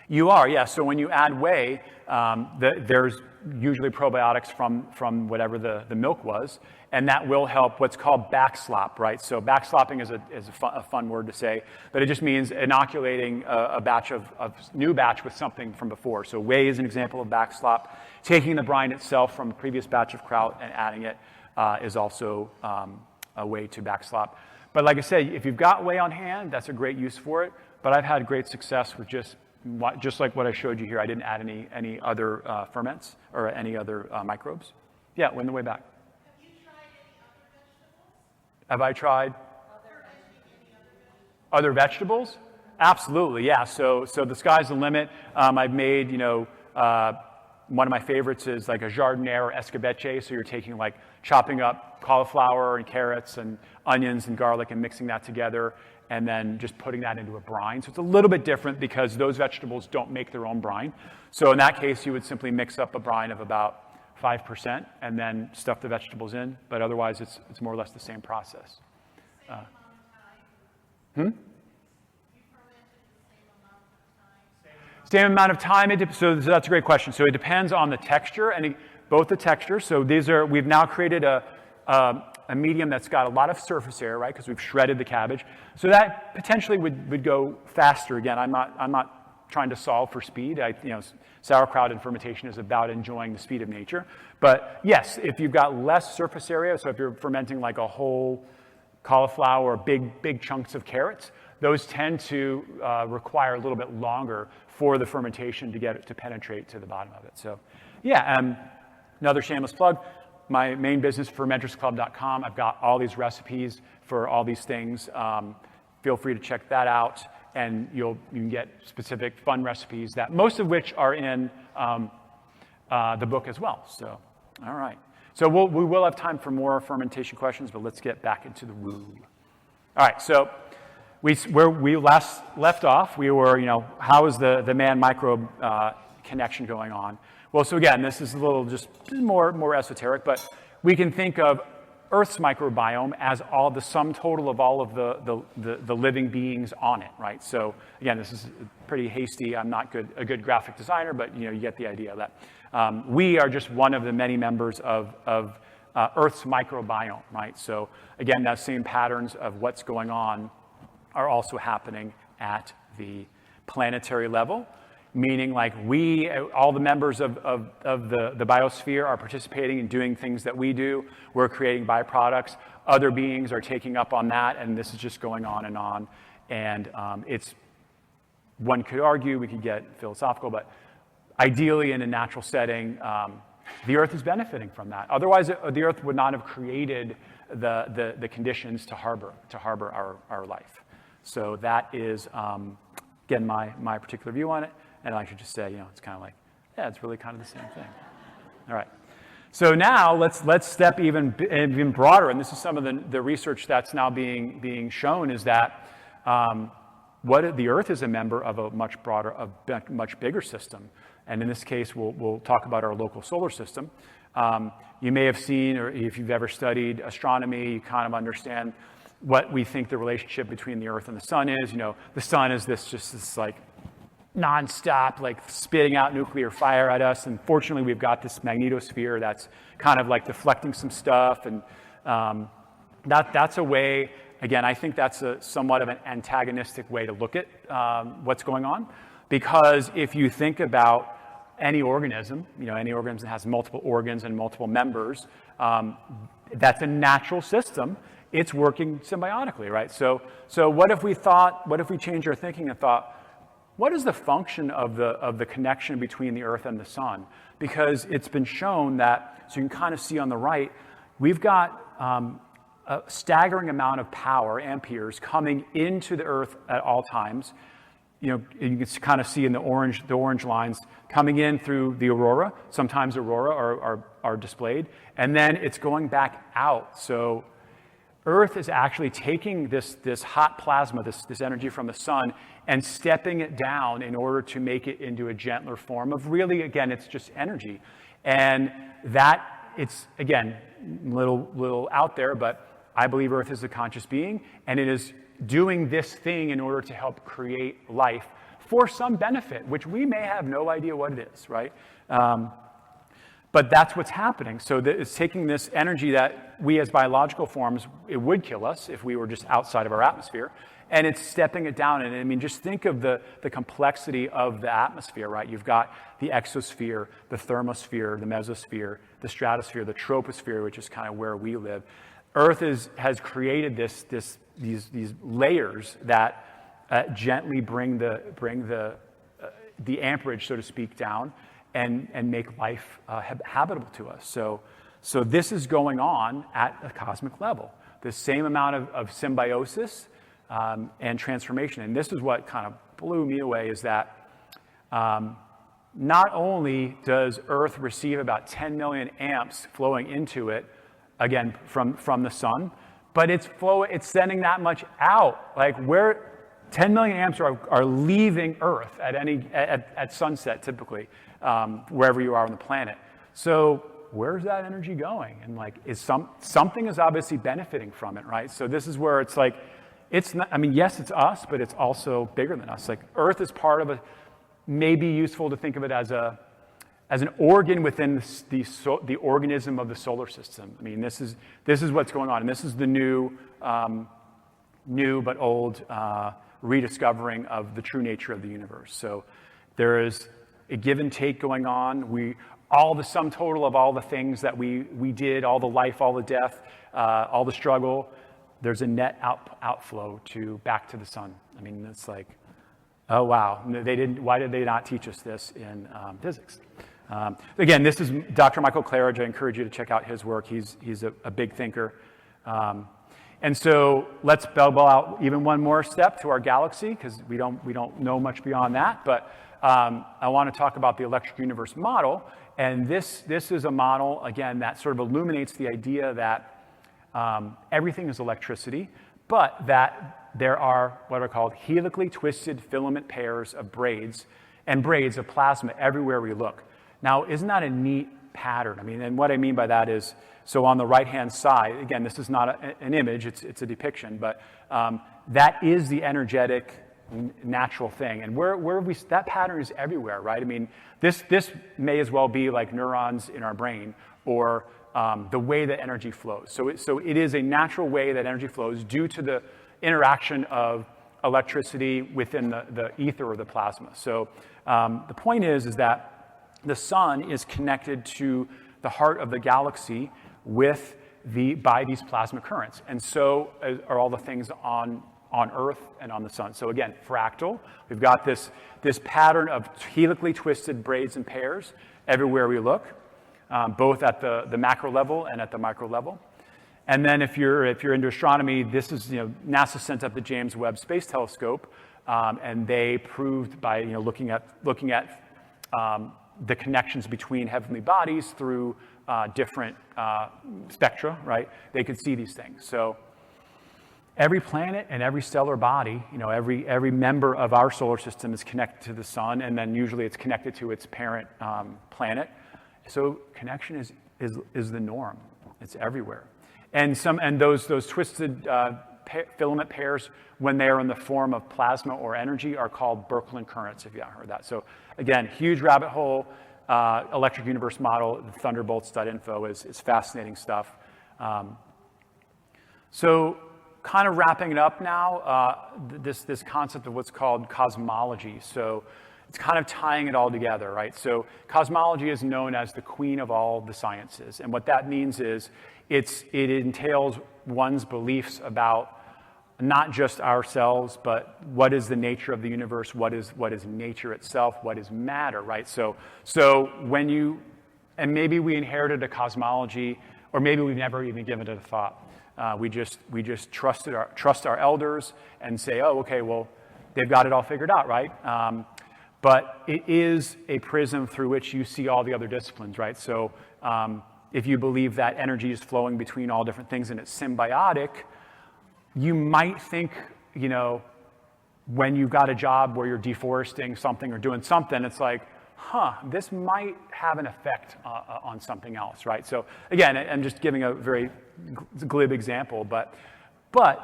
You are, yes. So when you add whey, there's usually probiotics from whatever the milk was, and that will help what's called backslop, right? So backslopping is a fun word to say, but it just means inoculating a new batch with something from before. So whey is an example of backslop. Taking the brine itself from a previous batch of kraut and adding it is also a way to backslop. But like I said, if you've got whey on hand, that's a great use for it. But I've had great success with just like what I showed you here. I didn't add any other ferments or any other microbes. Yeah, win the way back. Have you tried any other vegetables? Have I tried other vegetables? Absolutely, yeah. So the sky's the limit. I've made, one of my favorites is like a 𝐤𝐿𝐵𝐻 or 𝐓𝐴𝐻𝐿. So you're taking chopping up cauliflower and carrots and onions and garlic and mixing that together, and then just putting that into a brine. So it's a little bit different because those vegetables don't make their own brine. So in that case, you would simply mix up a brine of about 5% and then stuff the vegetables in. But otherwise, it's more or less the same process. Same amount of time? You fermented the same amount of time? Same amount of time. So that's a great question. So it depends on the texture, and both the texture. So we've now created a medium that's got a lot of surface area, right? Because we've shredded the cabbage. So that potentially would go faster. Again, I'm not trying to solve for speed. Sauerkraut and fermentation is about enjoying the speed of nature. But yes, if you've got less surface area, so if you're fermenting like a whole cauliflower or big chunks of carrots, those tend to require a little bit longer for the fermentation to get it to penetrate to the bottom of it. So yeah, another shameless plug, my main business, fermentersclub.com. I've got all these recipes for all these things. Feel free to check that out, and you can get specific fun recipes, that most of which are in the book as well. So, all right. So we will have time for more fermentation questions, but let's get back into the woo. All right, so where we last left off, we were, how is the man-microbe connection going on? Well, so again, this is a little just more esoteric, but we can think of Earth's microbiome as all the sum total of all of the living beings on it, right? So again, this is pretty hasty. I'm not a good graphic designer, but you get the idea of that. We are just one of the many members of Earth's microbiome, right? So again, that same patterns of what's going on are also happening at the planetary level, meaning like all the members of the biosphere are participating in doing things that we do. We're creating byproducts. Other beings are taking up on that, and this is just going on. And one could argue, we could get philosophical, but ideally in a natural setting, the Earth is benefiting from that. Otherwise, the Earth would not have created the conditions to harbor our life. So that is, again, my particular view on it. And I should just say, it's kind of like, yeah, it's really kind of the same thing. All right. So now let's step even broader. And this is some of the research that's now being shown, is that the Earth is a member of a much broader, much bigger system. And in this case, we'll talk about our local solar system. You may have seen, or if you've ever studied astronomy, you kind of understand what we think the relationship between the Earth and the Sun is. The Sun is this like nonstop, like spitting out nuclear fire at us. And fortunately, we've got this magnetosphere that's kind of like deflecting some stuff. And that's a way, again, I think that's somewhat of an antagonistic way to look at what's going on. Because if you think about any organism, any organism that has multiple organs and multiple members, that's a natural system. It's working symbiotically, right? So what if we changed our thinking and thought, what is the function of the connection between the Earth and the Sun? Because it's been shown that, so you can kind of see on the right, we've got a staggering amount of power, amperes, coming into the Earth at all times. You can kind of see in the orange lines coming in through the aurora. Sometimes aurora are displayed, and then it's going back out. So Earth is actually taking this hot plasma, this energy from the sun, and stepping it down in order to make it into a gentler form of, really, again, it's just energy. And that, it's, again, little out there, but I believe Earth is a conscious being, and it is doing this thing in order to help create life for some benefit, which we may have no idea what it is, right? But that's what's happening. So it's taking this energy that we as biological forms, it would kill us if we were just outside of our atmosphere, and it's stepping it down. And I mean, just think of the complexity of the atmosphere, right? You've got the exosphere, the thermosphere, the mesosphere, the stratosphere, the troposphere, which is kind of where we live. Earth has created these layers that gently bring the amperage, so to speak, down, and make life habitable to us. So this is going on at a cosmic level. The same amount of symbiosis and transformation. And this is what kind of blew me away, is that not only does Earth receive about 10 million amps flowing into it, again, from the sun, but it's sending that much out. Like, where 10 million amps are leaving Earth at sunset, typically, wherever you are on the planet. So where's that energy going? And like, something is obviously benefiting from it, right? So this is where it's like, it's not, I mean, yes, it's us, but it's also bigger than us. Like, Earth is part of maybe useful to think of it as an organ within the organism of the solar system. I mean, this is what's going on, and this is the new but old rediscovering of the true nature of the universe. So there is a give and take going on. All the sum total of all the things that we did, all the life, all the death, all the struggle, there's a net outflow back to the sun. I mean, it's like, oh wow, why did they not teach us this in physics? Again, this is Dr. Michael Claridge. I encourage you to check out his work. He's a big thinker. And so let's bubble out even one more step to our galaxy, because we don't know much beyond that. But I want to talk about the electric universe model. And this is a model, again, that sort of illuminates the idea that everything is electricity, but that there are what are called helically twisted filament pairs of braids of plasma everywhere we look. Now, isn't that a neat pattern? I mean, and what I mean by that is, so on the right-hand side, again, this is not an image, it's a depiction, but that is the energetic natural thing. And that pattern is everywhere, right? I mean, this may as well be like neurons in our brain, or the way that energy flows. So it is a natural way that energy flows due to the interaction of electricity within the ether or the plasma. So the point is that the sun is connected to the heart of the galaxy by these plasma currents. And so are all the things on Earth and on the sun. So again, fractal. We've got this pattern of helically twisted braids and pairs everywhere we look, both at the macro level and at the micro level. And then if you're into astronomy, this is, NASA sent up the James Webb Space Telescope, and they proved by looking at the connections between heavenly bodies through different spectra, right? They could see these things. So every planet and every stellar body, every member of our solar system is connected to the sun, and then usually it's connected to its parent planet. So connection is the norm. It's everywhere. And those twisted filament pairs, when they are in the form of plasma or energy, are called Birkeland currents, if you haven't heard that. So again, huge rabbit hole. Electric universe model, thunderbolts.info is fascinating stuff. So kind of wrapping it up now, this concept of what's called cosmology. So it's kind of tying it all together, right? So cosmology is known as the queen of all the sciences. And what that means is it entails one's beliefs about not just ourselves, but what is the nature of the universe, what is nature itself, what is matter, right? So when and maybe we inherited a cosmology, or maybe we've never even given it a thought. We just trust our elders and say, oh, okay, well, they've got it all figured out, right? But it is a prism through which you see all the other disciplines, right? So if you believe that energy is flowing between all different things and it's symbiotic, you might think, when you've got a job where you're deforesting something or doing something, it's like, this might have an effect on something else, right? So again, I'm just giving a very glib example, but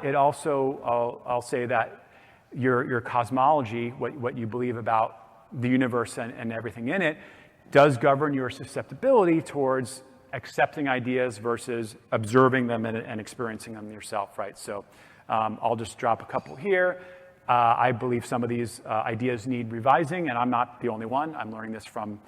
it also, I'll say that your cosmology, what you believe about the universe and everything in it, does govern your susceptibility towards accepting ideas versus observing them and experiencing them yourself, right? So I'll just drop a couple here. I believe some of these ideas need revising, and I'm not the only one. I'm learning this from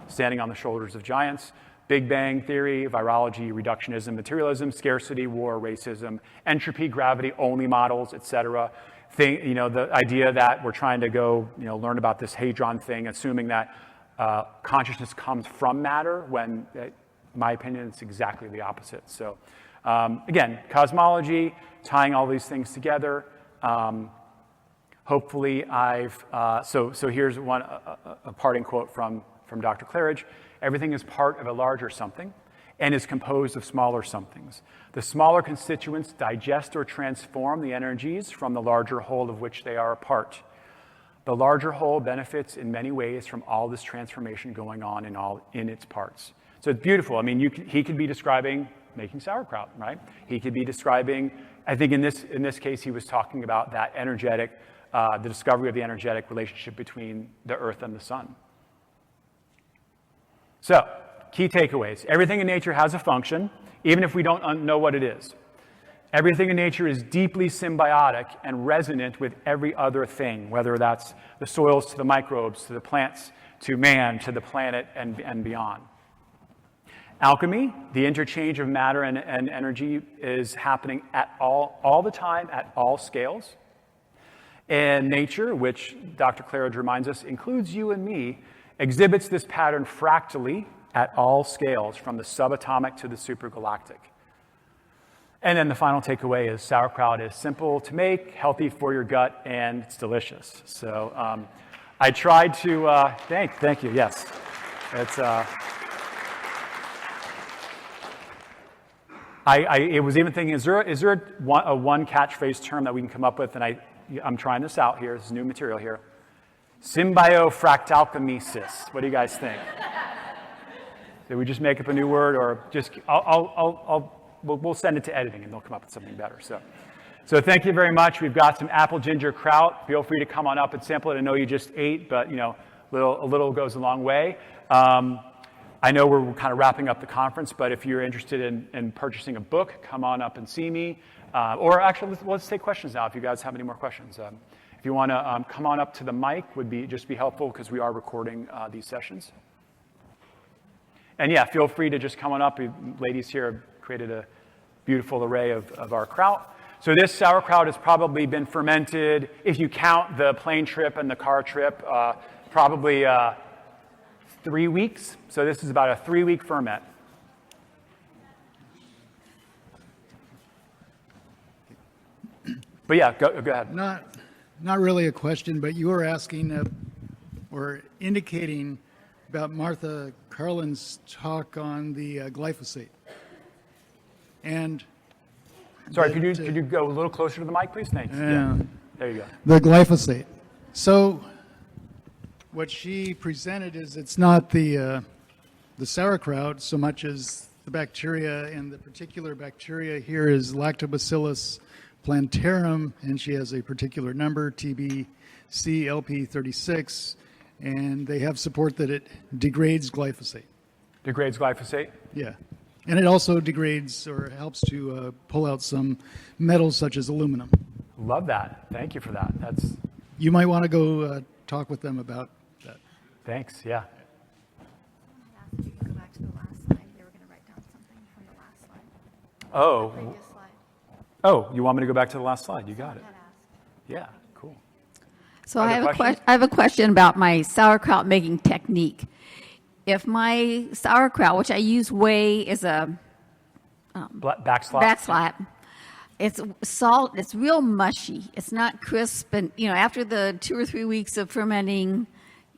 standing on the shoulders of giants. Big Bang Theory, virology, reductionism, materialism, scarcity, war, racism, entropy, gravity, only models, etc. The idea that we're trying to go, learn about this hadron thing, assuming that consciousness comes from matter, when, in my opinion, it's exactly the opposite. So again, cosmology, tying all these things together. Hopefully so here's a parting quote from Dr. Claridge. Everything is part of a larger something and is composed of smaller somethings. The smaller constituents digest or transform the energies from the larger whole of which they are a part. The larger whole benefits in many ways from all this transformation going on in its parts. So it's beautiful. I mean, he could be describing making sauerkraut, right? He could be describing, I think in this case, he was talking about that energetic, the discovery of the energetic relationship between the earth and the sun. So, key takeaways. Everything in nature has a function, even if we don't know what it is. Everything in nature is deeply symbiotic and resonant with every other thing, whether that's the soils to the microbes, to the plants, to man, to the planet, and beyond. Alchemy, the interchange of matter and energy, is happening at all the time, at all scales. And nature, which Dr. Claridge reminds us includes you and me, exhibits this pattern fractally at all scales, from the subatomic to the supergalactic. And then the final takeaway is sauerkraut is simple to make, healthy for your gut, and it's delicious. So I tried to, thank you, yes. It's, I was even thinking, is there a one catchphrase term that we can come up with? And I'm trying this out here. This is new material here. Symbiotic. What do you guys think? Did we just make up a new word, or just we'll send it to editing and they'll come up with something better. So thank you very much. We've got some apple ginger kraut. Feel free to come on up and sample it. I know you just ate, but a little goes a long way. I know we're kind of wrapping up the conference, but if you're interested in purchasing a book, come on up and see me. Or actually, let's take questions now if you guys have any more questions. If you want to come on up to the mic, would be helpful, because we are recording these sessions. And yeah, feel free to just come on up. Ladies here have created a beautiful array of our kraut. So this sauerkraut has probably been fermented, if you count the plane trip and the car trip, probably 3 weeks. So this is about a 3-week ferment. But yeah, go ahead. Not really a question, but you were asking or indicating about Martha Carlin's talk on the glyphosate. And sorry, could you go a little closer to the mic, please? Thanks. Yeah. There you go. The glyphosate. So what she presented is it's not the sauerkraut so much as the bacteria, and the particular bacteria here is Lactobacillus plantarum, and she has a particular number, TBC-LP36, and they have support that it degrades glyphosate. Degrades glyphosate? Yeah. And it also degrades or helps to pull out some metals such as aluminum. Love that. Thank you for that. You might want to go talk with them about that. Thanks, yeah. I asked you to go back to the last slide. They were going to write down something from the last slide. Oh. Previous slide. Oh, you want me to go back to the last slide? You got it. Yeah, cool. So I have a question about my sauerkraut making technique. If my sauerkraut, which I use whey as a backslap, it's salt, it's real mushy. It's not crisp, and after the 2 or 3 weeks of fermenting,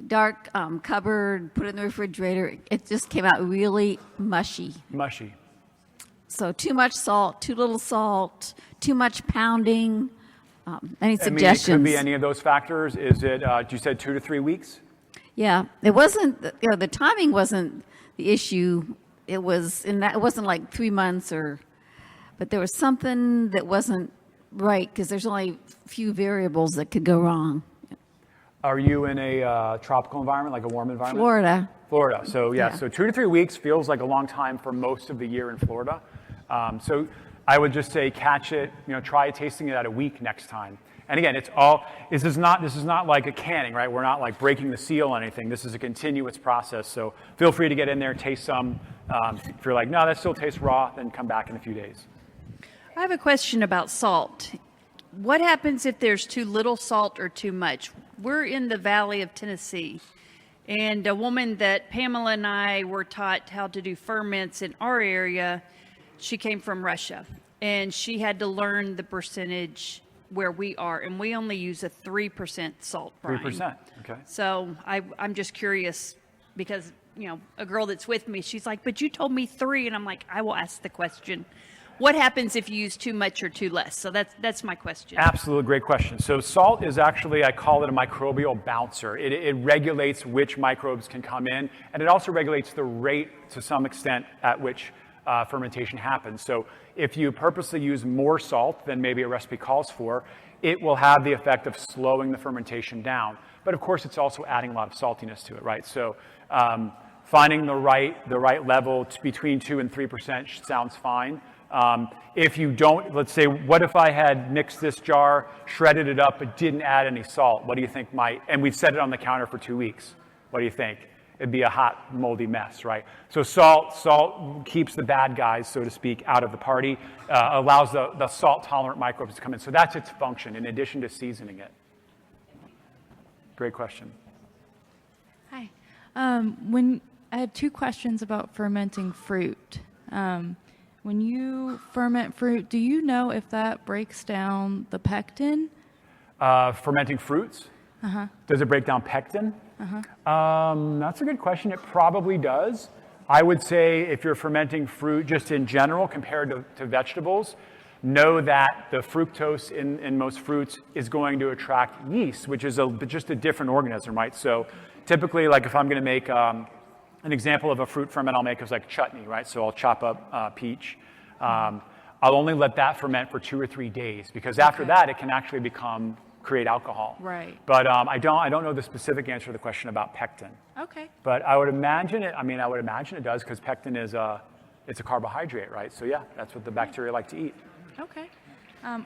dark cupboard, put it in the refrigerator, it just came out really mushy. Mushy. So too much salt, too little salt, too much pounding. Any suggestions? It could be any of those factors. Is it, you said 2 to 3 weeks? Yeah, it wasn't, the timing wasn't the issue. It wasn't like 3 months but there was something that wasn't right, because there's only a few variables that could go wrong. Are you in a tropical environment, like a warm environment? Florida. So yeah, so 2 to 3 weeks feels like a long time for most of the year in Florida. So I would just say catch it, try tasting it at a week next time. And again, this is not like a canning, right? We're not like breaking the seal on anything. This is a continuous process. So feel free to get in there, taste some. If you're like, no, that still tastes raw, then come back in a few days. I have a question about salt. What happens if there's too little salt or too much? We're in the Valley of Tennessee, and a woman that Pamela and I were taught how to do ferments in our area, she came from Russia, and she had to learn the percentage where we are, and we only use a 3% salt brine. 3%, okay. So I'm just curious, because a girl that's with me, she's like, but you told me 3, and I'm like, I will ask the question. What happens if you use too much or too less? So that's my question. Absolutely, great question. So salt is actually, I call it a microbial bouncer. It regulates which microbes can come in, and it also regulates the rate to some extent at which fermentation happens. So if you purposely use more salt than maybe a recipe calls for, it will have the effect of slowing the fermentation down. But of course, it's also adding a lot of saltiness to it, right? So finding the right level between 2 and 3% sounds fine. If you don't, let's say, what if I had mixed this jar, shredded it up, but didn't add any salt? What do you think and we've set it on the counter for 2 weeks. What do you think? It'd be a hot, moldy mess, right? So salt keeps the bad guys, so to speak, out of the party, allows the salt-tolerant microbes to come in. So that's its function, in addition to seasoning it. Great question. Hi. When I have two questions about fermenting fruit. When you ferment fruit, do you know if that breaks down the pectin? Fermenting fruits? Does it break down pectin? That's a good question. It probably does. I would say if you're fermenting fruit just in general compared to vegetables, know that the fructose in most fruits is going to attract yeast, which is just a different organism, right? So typically, like if I'm going to make an example of a fruit ferment I'll make is like chutney, right? So I'll chop up peach. I'll only let that ferment for 2 or 3 days because after that it can actually create alcohol. Right. But I don't know the specific answer to the question about pectin. Okay. But I would imagine it does because pectin is it's a carbohydrate, right? So yeah, that's what the bacteria like to eat. Okay.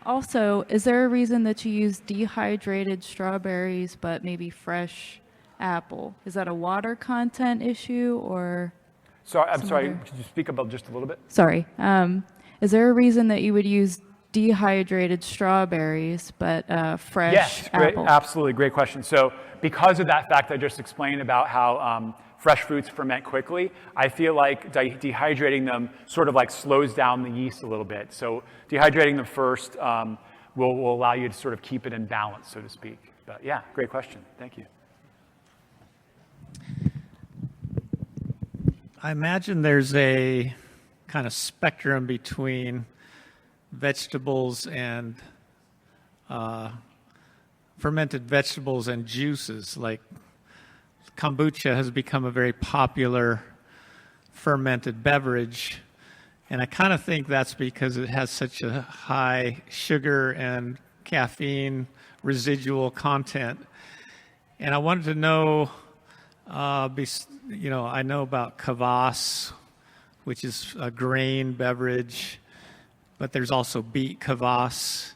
Also, is there a reason that you use dehydrated strawberries but maybe fresh apple? Is that a water content issue or? I'm sorry, other... could you speak up just a little bit? Sorry. Is there a reason that you would use dehydrated strawberries but fresh yes, great, apple? absolutely, great question. So because of that fact I just explained about how fresh fruits ferment quickly, I feel like dehydrating them sort of like slows down the yeast a little bit. So dehydrating them first will allow you to sort of keep it in balance, so to speak. But yeah, great question. Thank you. I imagine there's a kind of spectrum between vegetables and fermented vegetables and juices. Like kombucha has become a very popular fermented beverage, and I kind of think that's because it has such a high sugar and caffeine residual content. And I wanted to know, I know about kvass, which is a grain beverage, but there's also beet kvass.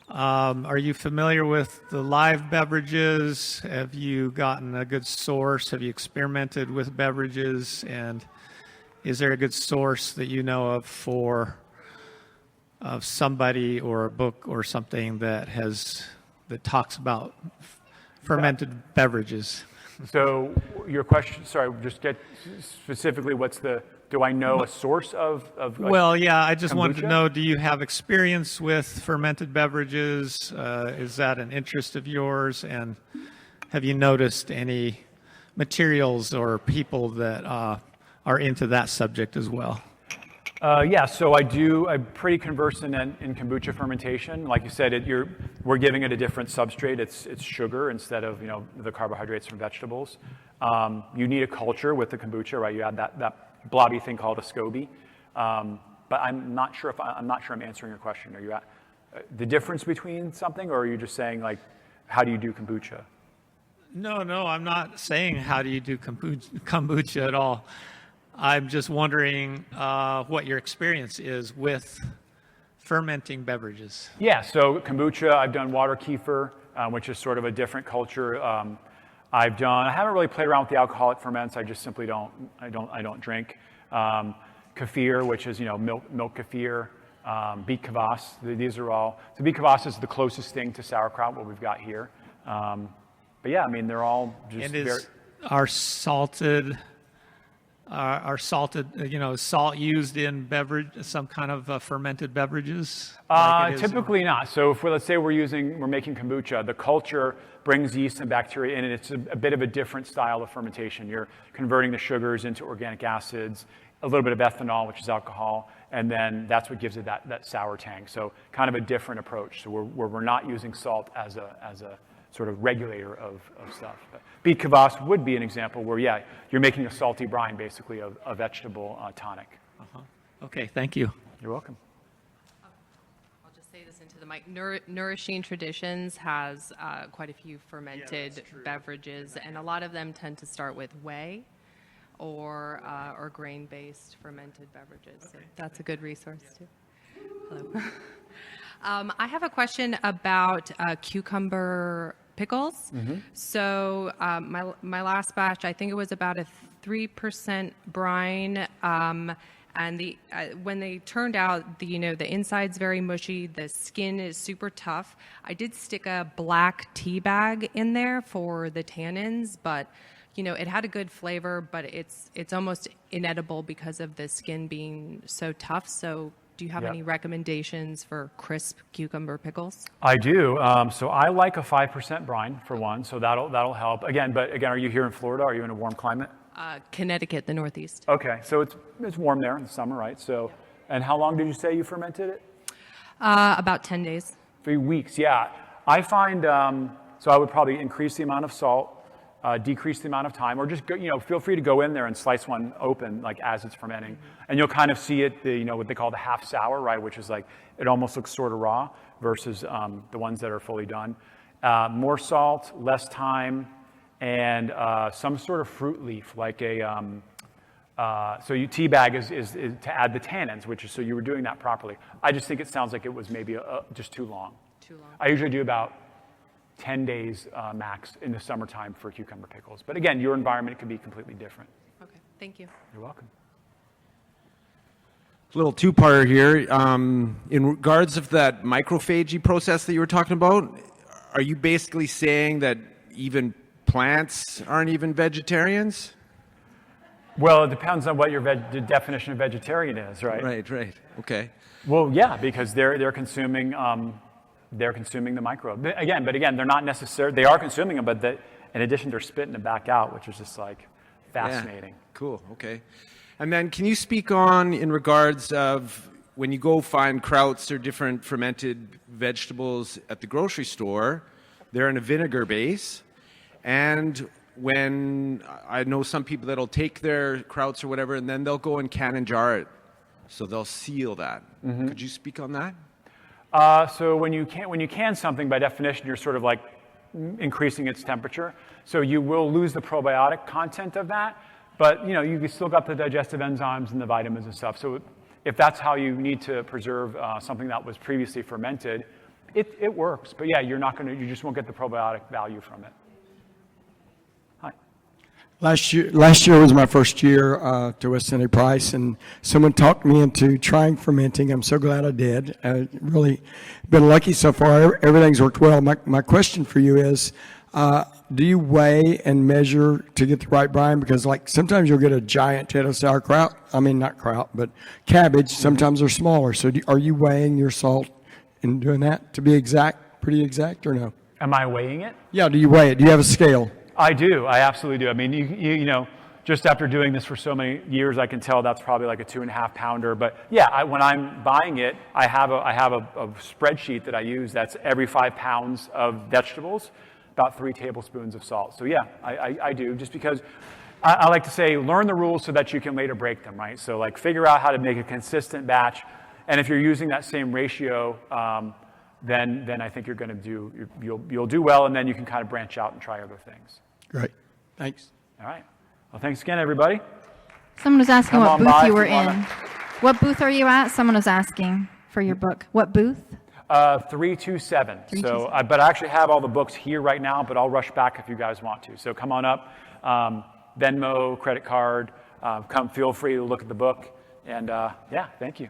Are you familiar with the live beverages? Have you gotten a good source? Have you experimented with beverages? And is there a good source that you know of somebody or a book or something that talks about fermented beverages? So your question, sorry, just get specifically do I know a source of Well, yeah, I just wanted to kombucha? know, do you have experience with fermented beverages? Is that an interest of yours? And have you noticed any materials or people that are into that subject as well? Yeah, so I'm pretty conversant in kombucha fermentation. Like you said, we're giving it a different substrate. It's sugar instead of the carbohydrates from vegetables. You need a culture with the kombucha, right? You add that blobby thing called a SCOBY. But I'm not sure I'm answering your question. Are you at the difference between something, or are you just saying like, how do you do kombucha? No, I'm not saying how do you do kombucha at all. I'm just wondering what your experience is with fermenting beverages. Yeah, so kombucha, I've done water kefir, which is sort of a different culture. I haven't really played around with the alcoholic ferments. I just simply don't drink. Kefir, which is milk kefir, beet kvass. These are all. So beet kvass is the closest thing to sauerkraut what we've got here. But yeah, I mean they're all just very. Are salted, salt used in beverage, some kind of fermented beverages? Typically not. So let's say we're making kombucha, the culture brings yeast and bacteria in, and it's a bit of a different style of fermentation. You're converting the sugars into organic acids, a little bit of ethanol, which is alcohol, and then that's what gives it that sour tang. So kind of a different approach. So we're not using salt as a sort of regulator of stuff. But beet kvass would be an example where, yeah, you're making a salty brine, basically, of a vegetable tonic. Okay, thank you. You're welcome. I'll just say this into the mic. Nourishing Traditions has quite a few fermented beverages, and a lot of them tend to start with whey or grain-based fermented beverages. Okay. So that's a good resource, too. Hello. I have a question about cucumber pickles. Mm-hmm. So my last batch, I think it was about a 3% brine, and when they turned out, the inside's very mushy, the skin is super tough. I did stick a black tea bag in there for the tannins, but it had a good flavor, but it's almost inedible because of the skin being so tough. So do you have any recommendations for crisp cucumber pickles? I do. So I like a 5% brine for one, so that'll help. Again, are you here in Florida? Are you in a warm climate? Connecticut, the Northeast. Okay, so it's warm there in the summer, right? So, and how long did you say you fermented it? About 10 days. 3 weeks, yeah. I find, so I would probably increase the amount of salt, decrease the amount of time, or just go, feel free to go in there and slice one open like as it's fermenting. And you'll kind of see it, what they call the half sour, right? Which is like, it almost looks sort of raw versus the ones that are fully done. More salt, less time, and some sort of fruit leaf, like so you teabag is to add the tannins, which is, so you were doing that properly. I just think it sounds like it was maybe just too long. Too long. I usually do about 10 days max in the summertime for cucumber pickles. But again, your environment can be completely different. Okay, thank you. You're welcome. Little two-parter here. In regards of that microphagy process that you were talking about, are you basically saying that even plants aren't even vegetarians? Well, it depends on what your the definition of vegetarian is, right? Right. Okay. Well, yeah, because they're consuming the microbe. But again, they're not necessarily, they are consuming them, but in addition, they're spitting them back out, which is just like fascinating. Yeah. Cool. Okay. And then can you speak on in regards of when you go find krauts or different fermented vegetables at the grocery store, they're in a vinegar base. And when I know some people that'll take their krauts or whatever, and then they'll go and can and jar it. So they'll seal that. Mm-hmm. Could you speak on that? So when you can something, by definition, you're sort of like increasing its temperature. So you will lose the probiotic content of that, but you've still got the digestive enzymes and the vitamins and stuff. So if that's how you need to preserve something that was previously fermented, it works. But yeah, you just won't get the probiotic value from it. Hi. Last year was my first year to Weston A Price, and someone talked me into trying fermenting. I'm so glad I did. Really been lucky so far. Everything's worked well. My question for you is, do you weigh and measure to get the right brine? Because like sometimes you'll get a giant potato sauerkraut. I mean, not kraut, but cabbage. Sometimes they're smaller. So are you weighing your salt and doing that to be exact, pretty exact, or no? Am I weighing it? Yeah, do you weigh it? Do you have a scale? I do. I absolutely do. I mean, you just after doing this for so many years, I can tell that's probably like a 2.5 pounder. But yeah, when I'm buying it, I have a spreadsheet that I use that's every 5 pounds of vegetables, about 3 tablespoons of salt. So yeah, I do, just because I like to say, learn the rules so that you can later break them, right? So like figure out how to make a consistent batch. And if you're using that same ratio, then I think you're going to you'll do well, and then you can kind of branch out and try other things. Great. Thanks. All right. Well, thanks again, everybody. Someone was asking Come what on booth by you if were you in. wanna- What booth are you at? Someone was asking for your book. What booth? 327. So, but I actually have all the books here right now, but I'll rush back if you guys want to. So come on up, Venmo, credit card, come feel free to look at the book. And yeah, thank you.